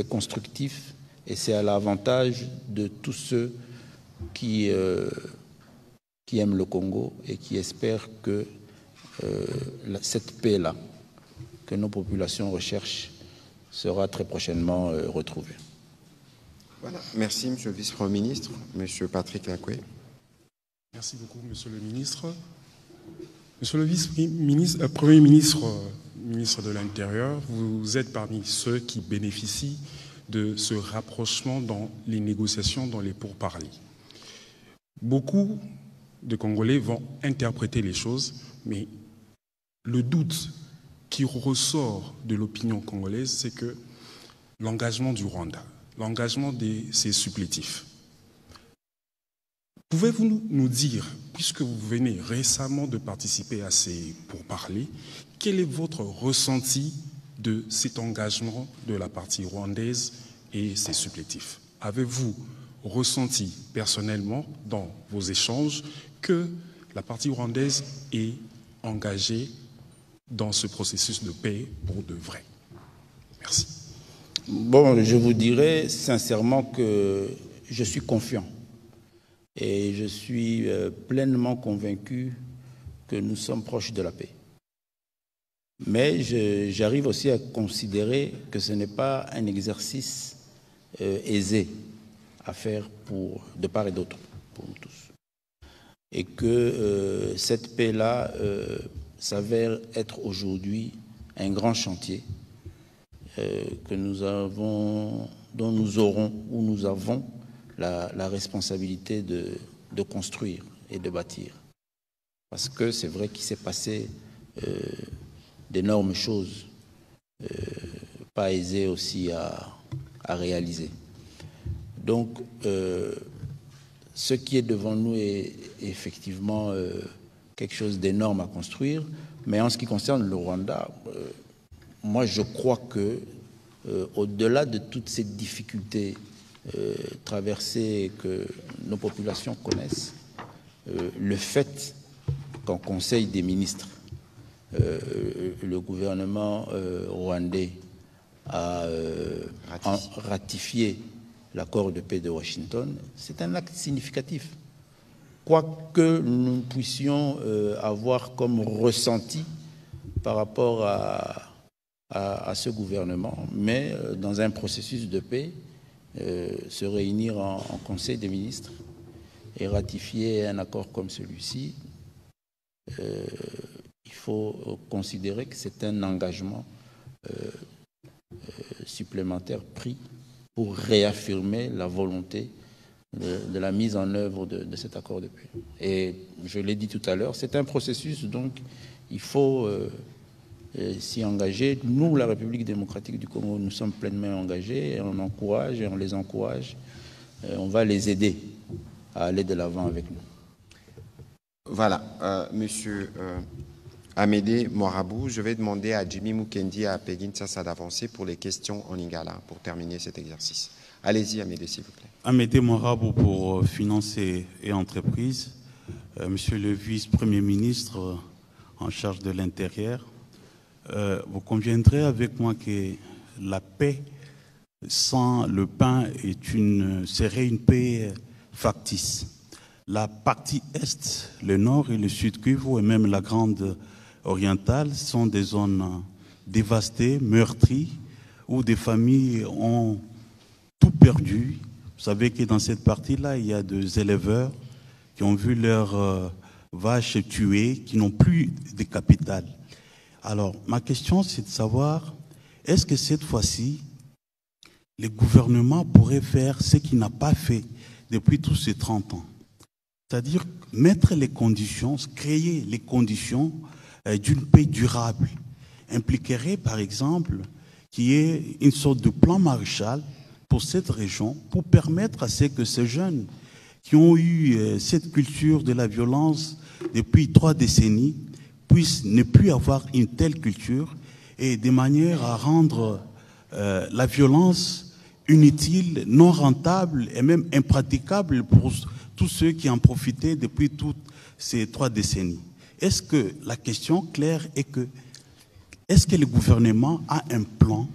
constructif et c'est à l'avantage de tous ceux qui aiment le Congo et qui espèrent que cette paix-là que nos populations recherchent sera très prochainement retrouvée. Voilà. Merci, Monsieur le Vice-Premier ministre. Monsieur Patrick Lacoué. Merci beaucoup, Monsieur le ministre. Monsieur le Vice-Ministre, Premier ministre, ministre de l'Intérieur, vous êtes parmi ceux qui bénéficient de ce rapprochement dans les négociations, dans les pourparlers. Beaucoup de Congolais vont interpréter les choses, mais le doute qui ressort de l'opinion congolaise, c'est que l'engagement du Rwanda, l'engagement de ses supplétifs. Pouvez-vous nous dire, puisque vous venez récemment de participer à ces pourparlers, quel est votre ressenti de cet engagement de la partie rwandaise et ses supplétifs? Avez-vous ressenti personnellement dans vos échanges que la partie rwandaise est engagée dans ce processus de paix pour de vrai? Merci. Bon, je vous dirais sincèrement que je suis confiant et je suis pleinement convaincu que nous sommes proches de la paix. Mais j'arrive aussi à considérer que ce n'est pas un exercice aisé à faire de part et d'autre, pour nous tous. Et que cette paix-là s'avère être aujourd'hui un grand chantier que dont nous avons la responsabilité de construire et de bâtir. Parce que c'est vrai qu'il s'est passé d'énormes choses, pas aisées aussi à réaliser. Donc, ce qui est devant nous est effectivement quelque chose d'énorme à construire. Mais en ce qui concerne le Rwanda, moi je crois que au-delà de toutes ces difficultés traversées que nos populations connaissent, le fait qu'en Conseil des ministres, le gouvernement rwandais a ratifié l'accord de paix de Washington, c'est un acte significatif. Quoi que nous puissions avoir comme ressenti par rapport à ce gouvernement, mais dans un processus de paix, se réunir en Conseil des ministres et ratifier un accord comme celui-ci, il faut considérer que c'est un engagement supplémentaire pris pour réaffirmer la volonté de la mise en œuvre de cet accord de paix. Et je l'ai dit tout à l'heure, c'est un processus, donc il faut s'y engager. Nous, la République démocratique du Congo, nous sommes pleinement engagés et on encourage et on les encourage. On va les aider à aller de l'avant avec nous. Voilà, Monsieur Amédée Moirabou, je vais demander à Jimmy Mukendi et à Peggy Ntsassa d'avancer pour les questions en lingala pour terminer cet exercice. Allez-y, Amédée, s'il vous plaît. Amédée Moirabou pour Finances et Entreprises. Monsieur le vice-premier ministre en charge de l'Intérieur, vous conviendrez avec moi que la paix sans le pain serait une paix factice. La partie Est, le Nord et le Sud Kivu et même la Grande Orientale sont des zones dévastées, meurtries, où des familles ont tout perdu. Vous savez que dans cette partie-là, il y a des éleveurs qui ont vu leurs vaches tuées, qui n'ont plus de capital. Alors, ma question, c'est de savoir, est-ce que cette fois-ci, le gouvernement pourrait faire ce qu'il n'a pas fait depuis tous ces 30 ans? C'est-à-dire mettre les conditions, créer les conditions d'une paix durable. Impliquerait, par exemple, qu'il y ait une sorte de plan Marshall pour cette région, pour permettre à que ces jeunes qui ont eu cette culture de la violence depuis 3 décennies puissent ne plus avoir une telle culture et de manière à rendre la violence inutile, non rentable et même impraticable pour tous ceux qui en profitaient depuis toutes ces 3 décennies. Est-ce que la question claire est que est-ce que le gouvernement a un plan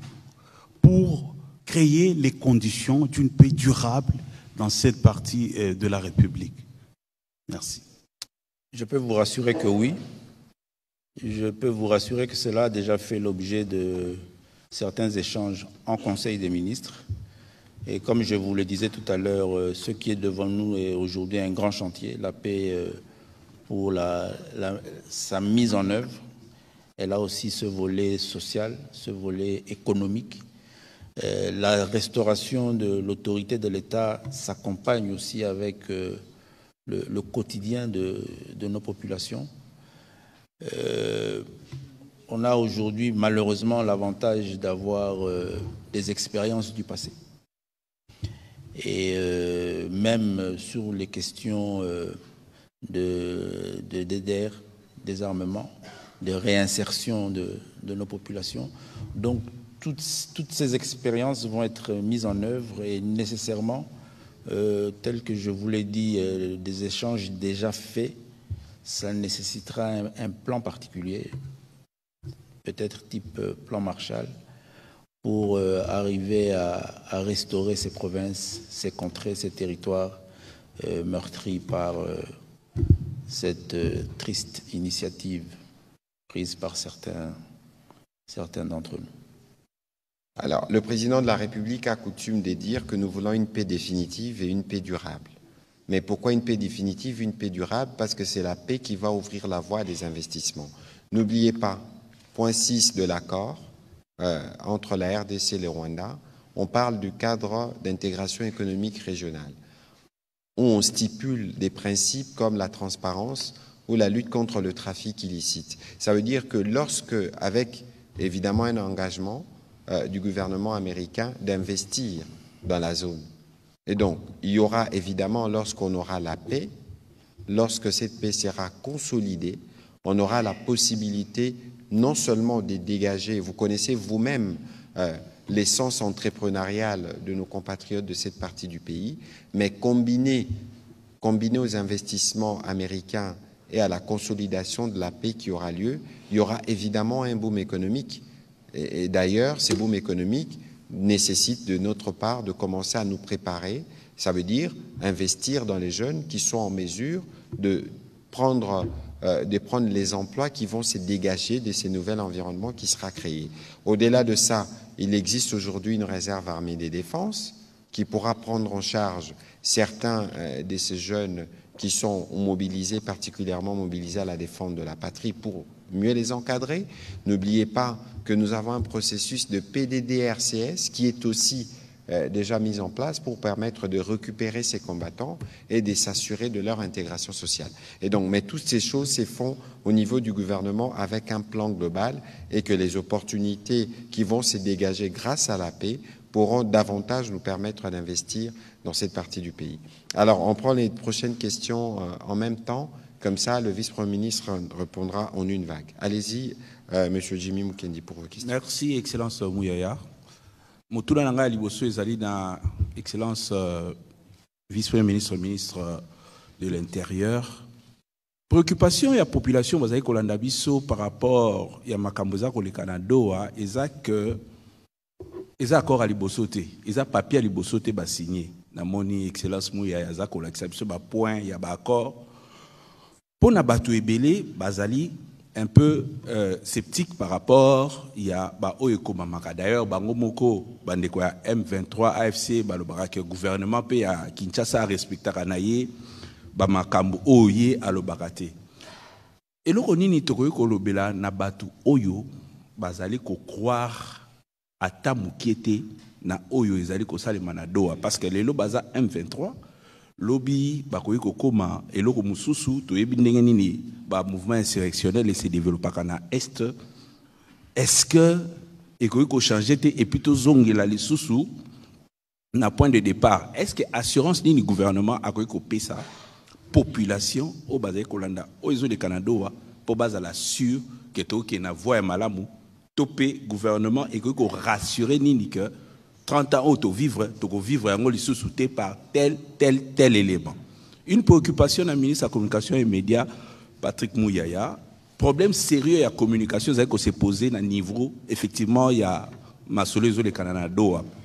pour créer les conditions d'une paix durable dans cette partie de la République? Merci. Je peux vous rassurer que oui. Je peux vous rassurer que cela a déjà fait l'objet de certains échanges en Conseil des ministres. Et comme je vous le disais tout à l'heure, ce qui est devant nous est aujourd'hui un grand chantier, la paix pour sa mise en œuvre. Elle a aussi ce volet social, ce volet économique. La restauration de l'autorité de l'État s'accompagne aussi avec le quotidien de nos populations. On a aujourd'hui malheureusement l'avantage d'avoir des expériences du passé. Et même sur les questions de DDR, désarmement, de réinsertion de nos populations. Donc, toutes ces expériences vont être mises en œuvre et nécessairement, tel que je vous l'ai dit, des échanges déjà faits, ça nécessitera un plan particulier, peut-être type plan Marshall, pour arriver à restaurer ces provinces, ces contrées, ces territoires meurtris par cette triste initiative prise par certains d'entre nous. Alors, le président de la République a coutume de dire que nous voulons une paix définitive et une paix durable. Mais pourquoi une paix définitive, une paix durable? Parce que c'est la paix qui va ouvrir la voie des investissements. N'oubliez pas, point 6 de l'accord entre la RDC et le Rwanda, on parle du cadre d'intégration économique régionale, où on stipule des principes comme la transparence ou la lutte contre le trafic illicite. Ça veut dire que lorsque, avec évidemment un engagement du gouvernement américain d'investir dans la zone, et donc il y aura évidemment, lorsqu'on aura la paix, lorsque cette paix sera consolidée, on aura la possibilité non seulement de dégager, vous connaissez vous-même l'essence entrepreneuriale de nos compatriotes de cette partie du pays, mais combiné aux investissements américains et à la consolidation de la paix qui aura lieu, il y aura évidemment un boom économique. Et d'ailleurs, ces booms économiques nécessitent de notre part de commencer à nous préparer. Ça veut dire investir dans les jeunes qui sont en mesure de prendre les emplois qui vont se dégager de ces nouveaux environnements qui sera créé. Au-delà de ça, il existe aujourd'hui une réserve armée des défenses qui pourra prendre en charge certains de ces jeunes qui sont mobilisés, particulièrement mobilisés à la défense de la patrie, pour mieux les encadrer. N'oubliez pas que nous avons un processus de PDDRCS qui est aussi déjà mis en place pour permettre de récupérer ces combattants et de s'assurer de leur intégration sociale. Et donc, mais toutes ces choses se font au niveau du gouvernement avec un plan global, et que les opportunités qui vont se dégager grâce à la paix pourront davantage nous permettre d'investir dans cette partie du pays. Alors, on prend les prochaines questions en même temps, comme ça le vice-premier ministre répondra en une vague. Allez-y, Monsieur Jimmy Mukendi, pour vos questions. Merci, Excellence Mouyaya. Motula nanga liboso ezali na Excellence vice-premier ministre, ministre de l'Intérieur. Préoccupation ya population bazali kolanda biso par rapport ya makambo za koleka na Doha eza que eza accord à liboso te, eza papier à liboso te ba signé. Na moni Excellence Mouyaya za kolakisa biso ba point ya ba accord. Pona batu ebele bazali un peu sceptique par rapport à Oeko Mamaka. D'ailleurs, bango moko bandeko ya M23 AFC balobaka que gouvernement pe ya Kinshasa respectaka naye ba makambo oye alobaka te. Eloko nini tokoki kolobela na batu oyo bazali ko croire ata mukiete na oyo ezali ko salema na Doha, parce que lelo baza M23 lobby bakoyi kokoma eloko mususu toyebi ndenge nini ba mouvement insurrectionnel et se développer kana est. Est-ce que ekoyi ko changer te et plutôt zongela lisusu na point de départ? Est-ce que assurance ni gouvernement akoyi ko pesa population au bazali kolanda oizo de Canada pour bazala sûr que to ke na voie malamu topé gouvernement ekoyi ko rassurer nini que 30 ans auto vivre yango lisusu te par tel élément. Une préoccupation de la ministre de la Communication et des Médias, Patrick Mouyaya, problème sérieux de la communication, c'est que c'est posé à niveau, effectivement, il y a Massolezo de Canada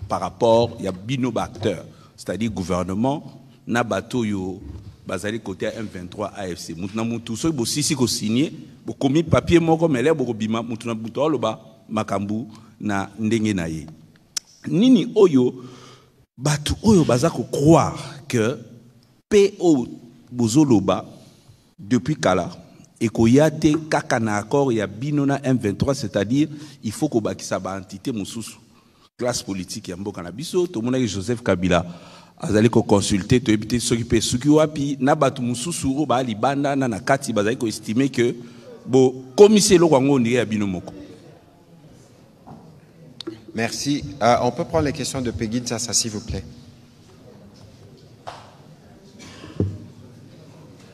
par rapport, il y a binoba acteurs, c'est-à-dire gouvernement, na bateau yo, basali côté M23 AFC. Maintenant, tout ça, il faut signé, bokomi papier moko mele bokobima mutu na buto oloba makambu na ndenge na ye. Nini oyo batu oyo baza ko croire que PO bozoloba depuis kala et koyate kaka na accord ya binona M23, c'est-à-dire il faut ko bakisa ba entité mususu classe politique ya mboka na biso to mona Joseph Kabila azali ko consulter to ebité soki pe suki wapi na batu mususu o ba libanda na kati bazali ko estimer que bo commissaire lo kwango ndiye ya bino moko. Merci. On peut prendre les questions de Peggy Nzasa, s'il vous plaît.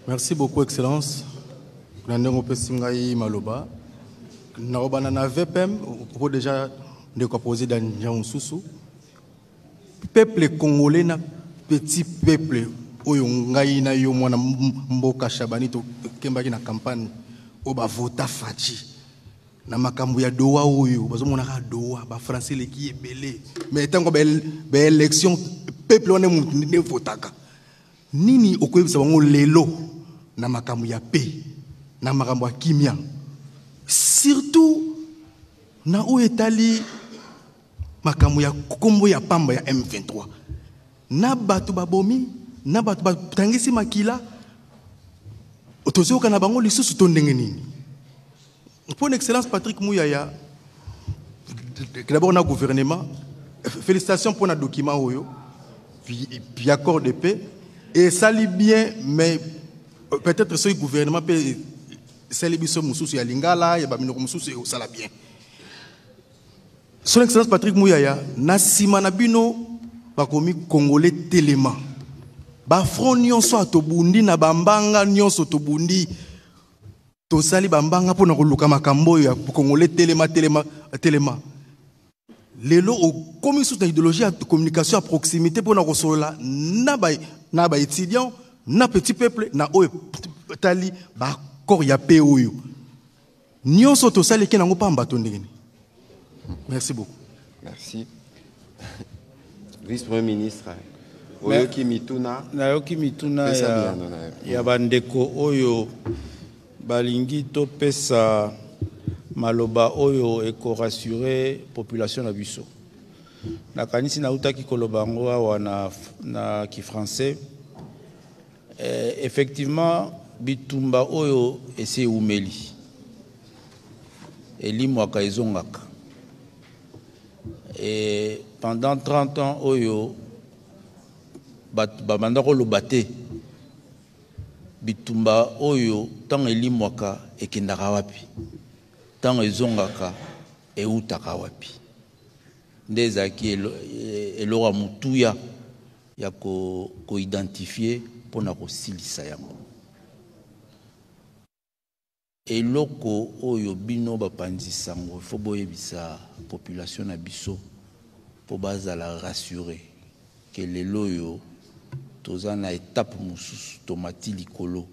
Merci beaucoup, Excellence. Nandongo Pesingaï Maloba. Narobana na VPM, pour déjà de poser dans Njaounsoussou. Peuple congolais na petit peuple, oyo ngai na yo mwana mboka Shabani to kembaki na campagne, oba vota fachi. Na makambu ya doa oyo bazomona ka doa ba français le qui est belé mais tango ba élection peuple on ne votaka nini okoyebisa bango lelo na makambu ya paix na makambu ya kimia surtout na o etali makambu ya kombo ya pamba ya M23 na batu babomi na batu batangisi makila otozoka na bango lisusu to ndenge nini. Pour une excellence, Patrick Mouyaya, d'abord, on a gouvernement. Félicitations pour notre document, puis accord de paix. Et ça lit bien, mais peut-être ce gouvernement peut s'allier sur Moussous et Lingala, et Moussous et ça bien. Son excellence, Patrick Mouyaya, Nassima Nabino, Bakomi Congolais Téléma. Bafron Nyonso à Tobundi, Nabambanga Nyonso Tobundi. Tosali bambanga pona koluka makambo ya Congolais telema lelo au commission d'idéologie de communication à proximité pona kosola na ba étudiant na petit peuple na o tali ba kor ya pe oyo nyonso tosali ke nango pamba to ndenge. Merci beaucoup. Merci. Vice-Premier ministre Oyoki Mituna Nayoki Mituna ya bandeko oyo balingi to pesa maloba oyo eko rassurer population na biso na kanisi na utaki koloba ngo awa na ki français effectivement bitumba oyo ese umeli elimwaka ezongaka et pendant 30 ans oyo babanda koloba te bitumba oyo tant elimwaka ekendaka wapi tant ezongaka eutaka wapi nde ezalaki elora mutuya ya ko-identifier mpona kosilisa yango eloko oyo bino bapanzisa yango ifo boyebisa population na biso mpo bazala rassuré ke lelo oyo toza na étape mususu tomati likolo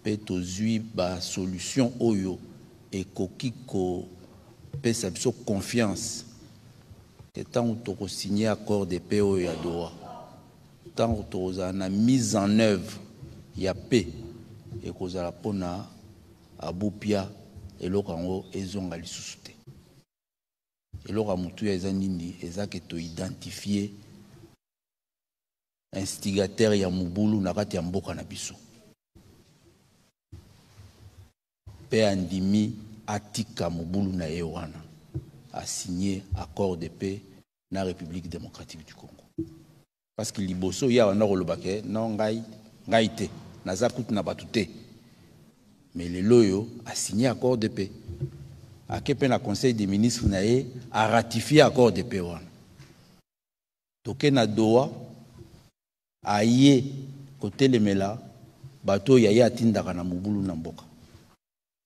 pe tozwi ba solution oyo ekoki kopesa biso confiance ke ntango tokosigner accord de paix oyo ya Doha ntango tokozala na mise en œuvre ya paix ekozala mpona abupia eloko yango ezonga lisusu te eloko ya mutuya eza nini eza ke toidentifie instigateur ya mubulu na kati ya mboka na biso pe andimi atika mubulu na ye wana a signé accord de paix na République démocratique du Congo parce que liboso ya wana kolobake non ngai te naza kutu na batu te mais le loyo a signé accord de paix a kepe na conseil des ministres na ye a ratifié accord de paix wana toke na Doha aye kotelemela bato ya atindaka na mubulu na mboka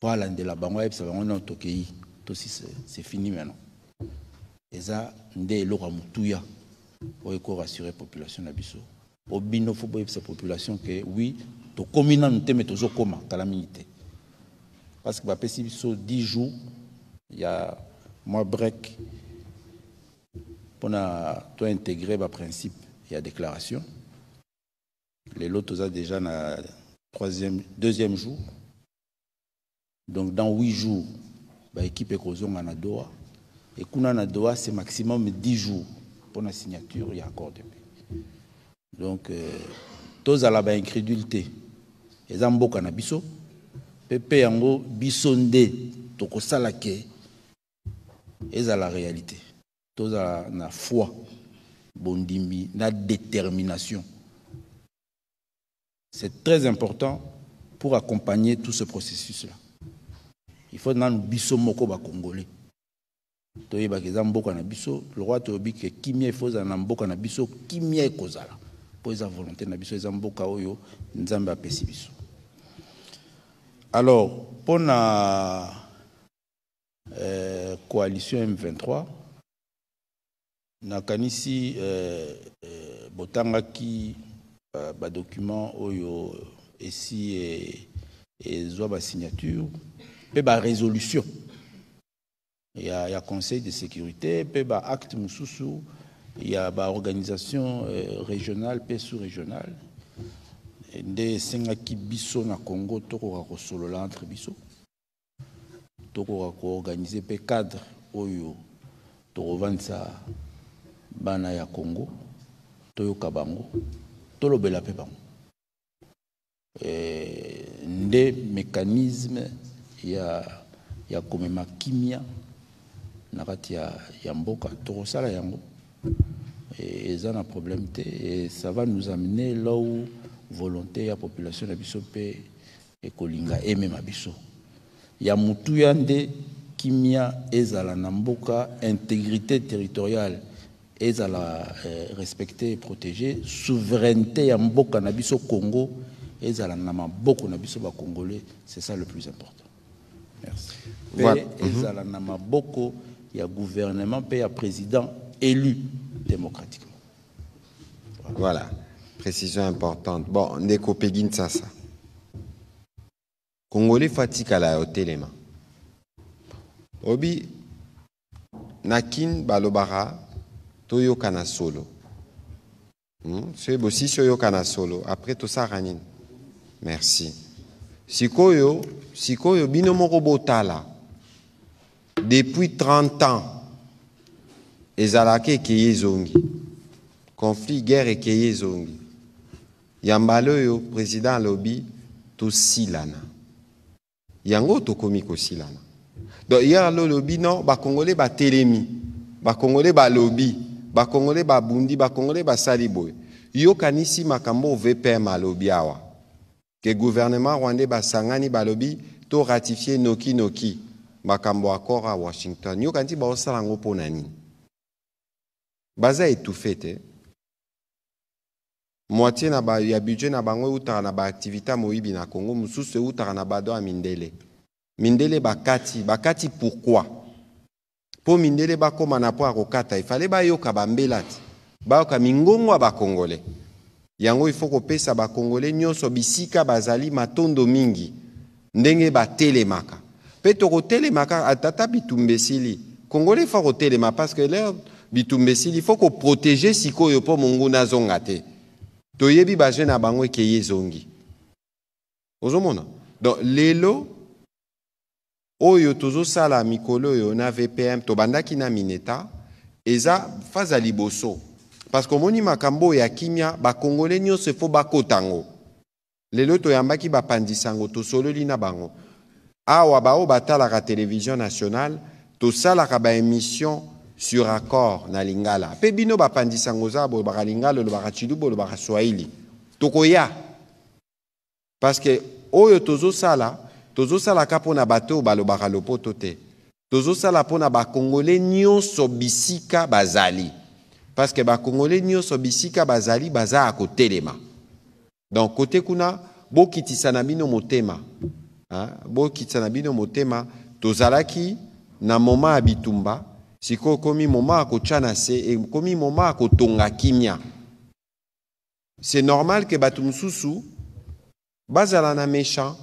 voilà ndela bango yebisa bango na tokei to si c'est fini maintenant eza nde eloko mutuya o eko rassurer population na biso obino fo boyebisa population que oui to komina nteme tozo koma kala minute parce que bapesi biso 10 jours il y a mois break pour to intégrer ba principe il y a déclaration. Les lots ont déjà na deuxième jour. Donc dans 8 jours, l'équipe est kozonga na Doha. Et kuna na Doha, c'est maximum 10 jours pour la signature, il y a accord de paix. Donc, tous à la incrédulité. Les amboka na biso, pepe yango bisonde, toko salake, et à la réalité. Tous à la foi, bondimi, la détermination. C'est très important pour accompagner tout ce processus-là. Il faut que nous biso moko ba congolais. Le roi Tobi que kimia il faut na mboka na biso kimia ekozala. Pour sa volonté na biso ezamboka oyo nzambe apesi biso. Alors, pour la coalition M23, nakanisi botanga ki ba document oyo ici et zwa ba signature pe ba résolution. Il y a conseil de sécurité, puis il y a acte moussoussou, il y a organisation régionale, puis sous-régionale. Des sengaki biso na Congo, toko ko solo la entre biso. Toko ko organiser pe cadre oyo to vansa bana ya Congo, toyo kabango, tolo bela pe bango. Des mécanismes ya komema kimia nakati ya mboka tokosala yango et ça n'a problème et ça va nous amener là où volonté ya population na biso pe ekolinga eme mabiso ya mutu yande kimia ezala na mboka intégrité territoriale ezala respecter et protéger souveraineté ya mboka na biso Congo ezala na maboko na biso ba congolais, c'est ça le plus important. Merci. Voilà. Ezala na maboko il y a gouvernement, puis il y a président élu démocratiquement. Voilà. Précision importante. Bon, Ndeko Pegin Sasa. Congolais fatigue à la hotelema. Obi, Nakin Balobara, Toyo Kana Solo. C'est aussi Soyo Kana Solo. Après tout ça, Ranin. Merci. Sikoyo, Binomoro Botala. Depuis 30 ans, ezalake keye zongi. Conflit, guerre et keye zongi. Yambalo yo, président lobby, to silana. Yango to komiko silana. Donc, hier, le lobby, non, ba Congolais ba telemi, ba Congolais ba lobby, ba Congolais ba bundi, ba Congolais ba saliboy. Yo kanisi makambo VPM a lobby awa. Que gouvernement rwandais ba sangani ba lobby, to ratifier noki. Makambo accord à Washington. Yo kanti ba osala ngo pona nini. Baza étouffé te. Moitié na ba ya budget na bango utara na ba activité moyibi na Congo, mususu utara na bado a Mindele. Mindele bakati pourquoi? Po Mindele ba koma na po akokata, il fallait ba yoka ba mbelati. Ba yoka mingongo ba congolais. Yango il faut ko pesa ba congolais nyonso bisika bazali matondo mingi. Ndenge ba telemaka. Petoro telemaka atata bitumbesili. Congolais faut ko telema parce que l'air bitumbesili il faut ko protéger sikoyo po monguna zongate. Toyebi ba jeune abango keye zongi. Ozomona. Donc lelo oyo tozo sala mikolo yo na VPM to bandaki na mineta eza faza liboso parce que moni makambo ya kimia ba congolais nyonso fo bakotango lelo to yambaki ba pandisango to sololi na bango awa bao batala ka télévision nationale to sala ka ba émission sur accord na lingala pe bino ba pandisango za bo ba lingala lo ba chilubo lo ba swahili to koya parce que oyo tozo sala kapo na bato balobaka lopoto te. Tozo sala pona ba congolais nyonso bisika bazali. Parce que ba congolais nyonso bisika bazali baza a kotelema. Donc côté kuna bo kitisa bino motema. Bo kitisa bino motema tozalaki na moma abitumba siko komi moma akochana se et komi moma akotonga kimia. C'est normal que batumsusu bazala na méchant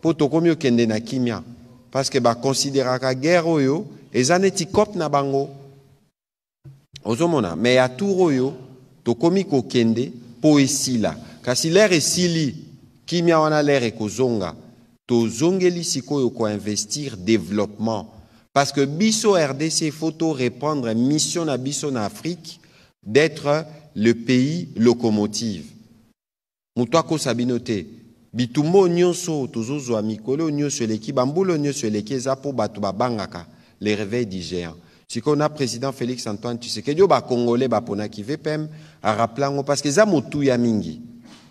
poto komi okende na kimia parce que ba considéra ka guerre oyo ezaneti kop na bango ozomona mais ya tour oyo to komi ko kende po esila kasi l'air esili kimia wana l'air ekozonga tozongeli sikoyo ko investir développement parce que biso RDC faut répondre mission na biso na Afrique d'être le pays locomotive. Muto ko sabinote bitumbo nyonso tozozwa mikolo nyonso eleki bambulo nyonso eleki eza po bato babangaka les réveils du géant. Si qu'on a président Félix Antoine Tshisekedi ba congolais ba ponaki VPM a rappelango parce que za motu ya mingi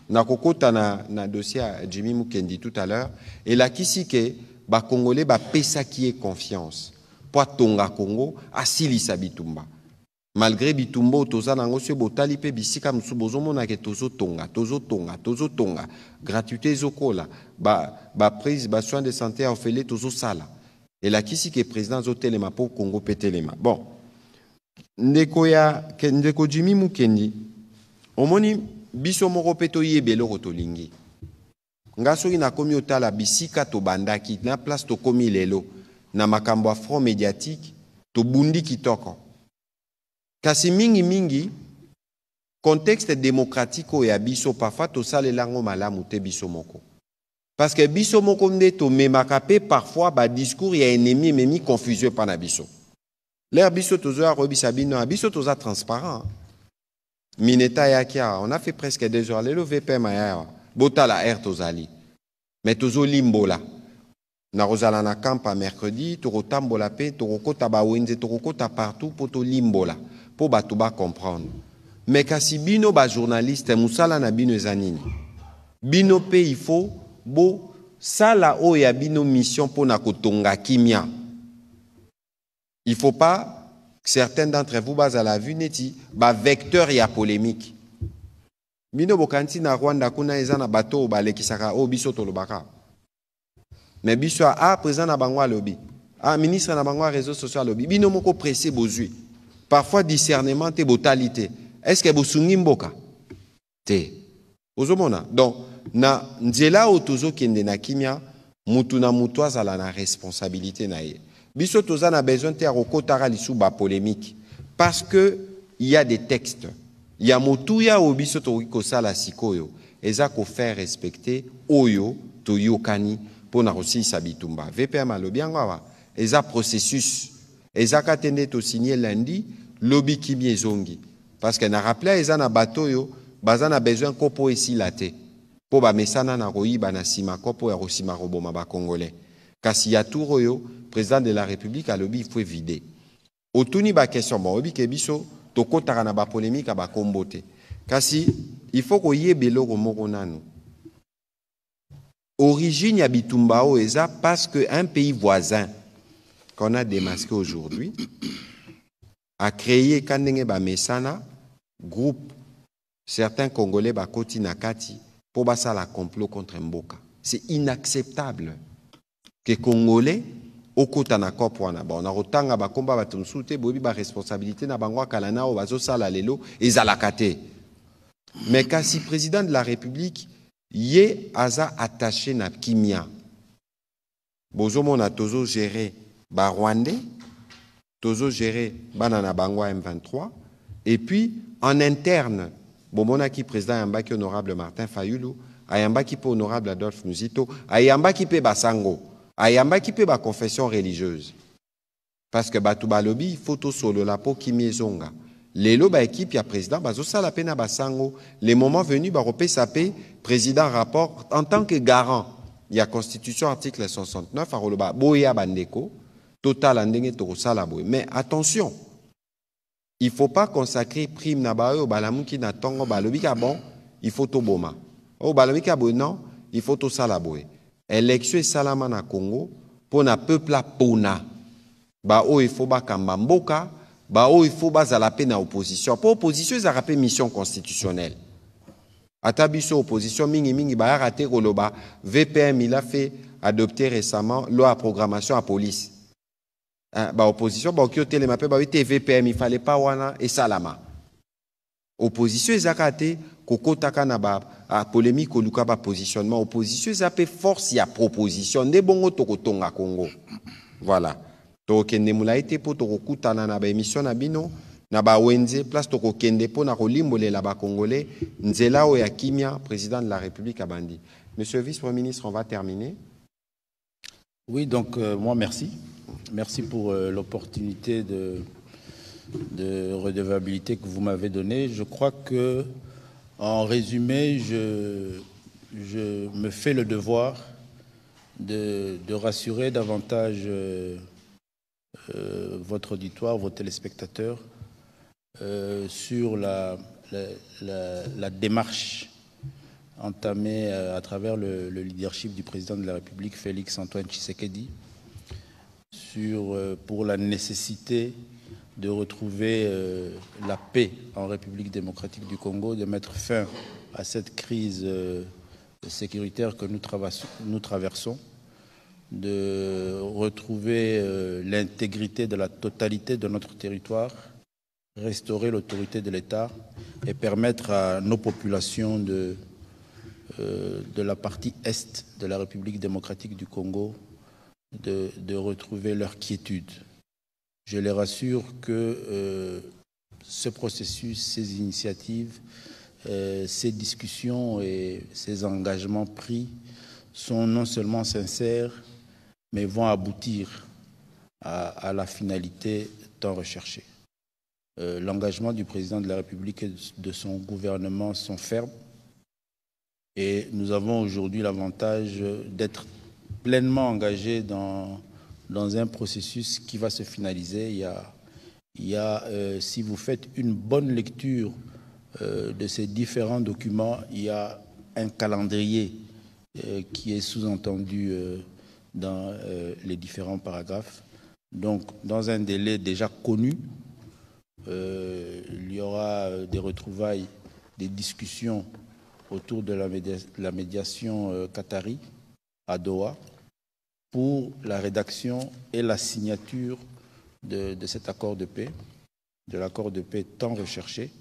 na kokota na dossier à Jimmy Mukendi tout à l'heure et la kisike ba congolais ba pesa qui est confiance po tonga Congo asilisa bitumba malgré bitumbo toza nango se botali pe bisika musubozo mona ke tozo tonga gratuité zokola ba prise ba soins de santé a ofele tozo sala et la kisike président zotelema po Congo petelema bon ndeko Jimmy Mukendi omoni biso moko peto yebelo rotolingi ngaso ina komi otala bisika to bandaki na place to komi lelo na makambo afro médiatique to bundi kitoko kasi mingi contexte démocratique ya biso parfois to salelango malamu te biso moko parce que biso moko nde to memaka pe parfois ba discours ya ennemi memi confusion pa na biso l'air biso tozo a robisa bino biso toza transparent. Mineta yakia, on a fait presque 2 heures. Le VPM ailleurs, botala air tozali. Mais tozo limbola. Na rozala na camp mercredi, toro tambola pe, toro kota ba wenze, toro kota partout pour to limbola. Pour batuba comprendre. Mais kasi bino ba journaliste, musala na bino zanini. Bino pe il faut bo sala o ya bino mission pour na kotonga kimia. Il faut pas certains d'entre vous bas à la vue neti ba vecteur ya polémique. Bino bokanti na Rwanda kuna eza na bateau ba lekisaka o biso tolobaka. Mais biso a présent na bangwa lobby. Ministre na bangwa réseaux sociaux lobby. Bino moko pressé bozui. Parfois discernement te botalité. Est-ce que bosungi mboka? Te. Ozomona. Donc na nzela otozo kende na kimia mutu na mutu azala na responsabilité na ye. Biso toza na besoin de rokotara lisu ba polémique parce que il y a des textes. Il y a motuya o biso to ko sala sikoyo eza ko faire respecter oyo to yokani pona rosi sabitumba. VPM alobianga wa eza processus eza katende to signer lundi lobby kimi ezongi parce que na rappelé eza na bateau yo baza na besoin kopo esilate po ba mesana na royiba na sima kopo ya rosima roboma ba congolais. Kasi ya tour yo président de la République a lobby il faut vider. Otuni ba question bon obi ke biso to kotara na ba polémique ba kombote. Kasi il faut ko yebelo moko nanu. Origine ya bitumbao eza parce que un pays voisin qu'on a démasqué aujourd'hui a créé kandenge ba mesana groupe certains Congolais ba koti na kati pour basa la complot contre Mboka. C'est inacceptable que Congolais okota na kopo wana ba na rotanga ba komba batumsute bobi ba responsabilité na bangwa kalana o bazo sala lelo ezalaka te. Mais kasi président de la République ye aza attaché na kimia. Bozo mona tozo gérer ba Rwandais, tozo gérer banana bangwa M23 et puis en interne bomona ki président yambaki honorable Martin Fayulu, ayambaki pe honorable Adolphe Muzito, ayambaki pe Basango. Ayamba qui peut ba confession religieuse. Parce que Batouba lobby photo solo la po kimezonga. Les loba équipe ya président bazo sala pena basango. Les moments venus ba repé sapé président rapport en tant que garant. Il y a constitution article 69 a roloba boya bandeko total andenge to sala boy. Mais attention. Il faut pas consacrer prime na ba o balamuki na tongo ba lobby ka bon, il faut to boma. O balamuki ka bon non, il faut to sala boy. Élection salama na Congo pour na peuple la pona ba o il faut ba kamba mboka ba o il faut ba za la peine na opposition pour opposition ils a rappelé mission constitutionnelle atabiso opposition mingi ba raté koloba VPM il a fait adopter récemment loi à programmation à police ba opposition ba okiote le mape ba VPM il fallait pas wana et salama opposition ils a raté kokotaka na ba a polémique au luka ba positionnement opposition zape force ya proposition ne bongo tokotonga Congo voilà to kende mulaite po tokokutana na ba émission na bino na ba wenze place tokokende po na kolimbolela ba congolais nzela o ya kimia président de la République abandi. Monsieur le vice-premier ministre, on va terminer. Oui, donc moi, merci. Merci pour l'opportunité de redevabilité que vous m'avez donnée. Je crois que, en résumé, je me fais le devoir de rassurer davantage votre auditoire, vos téléspectateurs, sur la démarche entamée à travers le leadership du président de la République, Félix Antoine Tshisekedi, pour la nécessité de retrouver la paix en République démocratique du Congo, de mettre fin à cette crise sécuritaire que nous traversons, de retrouver l'intégrité de la totalité de notre territoire, restaurer l'autorité de l'État et permettre à nos populations de la partie est de la République démocratique du Congo de retrouver leur quiétude. Je les rassure que ce processus, ces initiatives, ces discussions et ces engagements pris sont non seulement sincères, mais vont aboutir à la finalité tant recherchée. L'engagement du président de la République et de son gouvernement sont fermes et nous avons aujourd'hui l'avantage d'être pleinement engagés dans un processus qui va se finaliser. Il y a si vous faites une bonne lecture de ces différents documents, il y a un calendrier qui est sous-entendu dans les différents paragraphes. Donc, dans un délai déjà connu, il y aura des retrouvailles, des discussions autour de la médiation qatari à Doha pour la rédaction et la signature de cet accord de paix, de l'accord de paix tant recherché.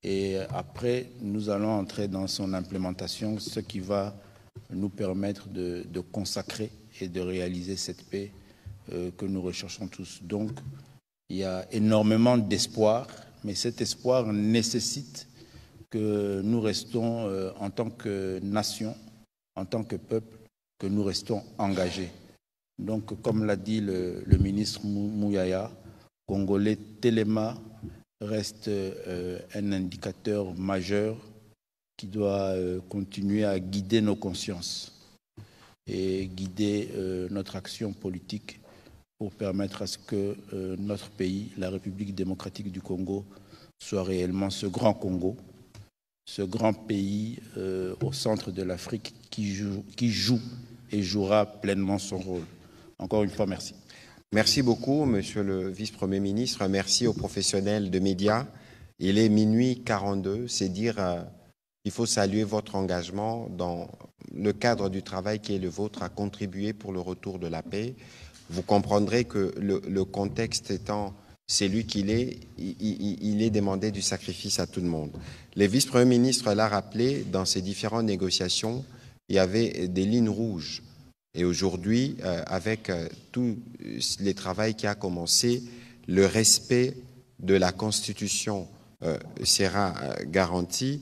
Et après, nous allons entrer dans son implémentation, ce qui va nous permettre de consacrer et de réaliser cette paix que nous recherchons tous. Donc, il y a énormément d'espoir, mais cet espoir nécessite que nous restons en tant que nation, en tant que peuple, que nous restons engagés. Donc, comme l'a dit le ministre Mouyaya, Congolais Téléma reste un indicateur majeur qui doit continuer à guider nos consciences et guider notre action politique pour permettre à ce que notre pays, la République démocratique du Congo, soit réellement ce grand Congo, ce grand pays au centre de l'Afrique qui joue et jouera pleinement son rôle. Encore une fois, merci. Merci beaucoup, Monsieur le Vice-Premier ministre. Merci aux professionnels de médias. Il est minuit 42. C'est dire qu'il faut saluer votre engagement dans le cadre du travail qui est le vôtre à contribuer pour le retour de la paix. Vous comprendrez que le contexte étant celui qu'il est, il est demandé du sacrifice à tout le monde. Le vice-premier ministre l'a rappelé, dans ces différentes négociations, il y avait des lignes rouges. Et aujourd'hui, avec tout le travail qui a commencé, le respect de la Constitution sera garanti,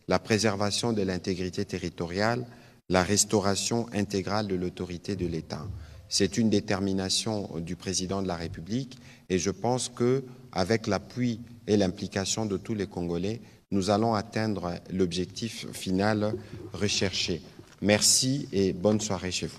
la préservation de l'intégrité territoriale, la restauration intégrale de l'autorité de l'État. C'est une détermination du président de la République et je pense qu'avec l'appui et l'implication de tous les Congolais, nous allons atteindre l'objectif final recherché. Merci et bonne soirée chez vous.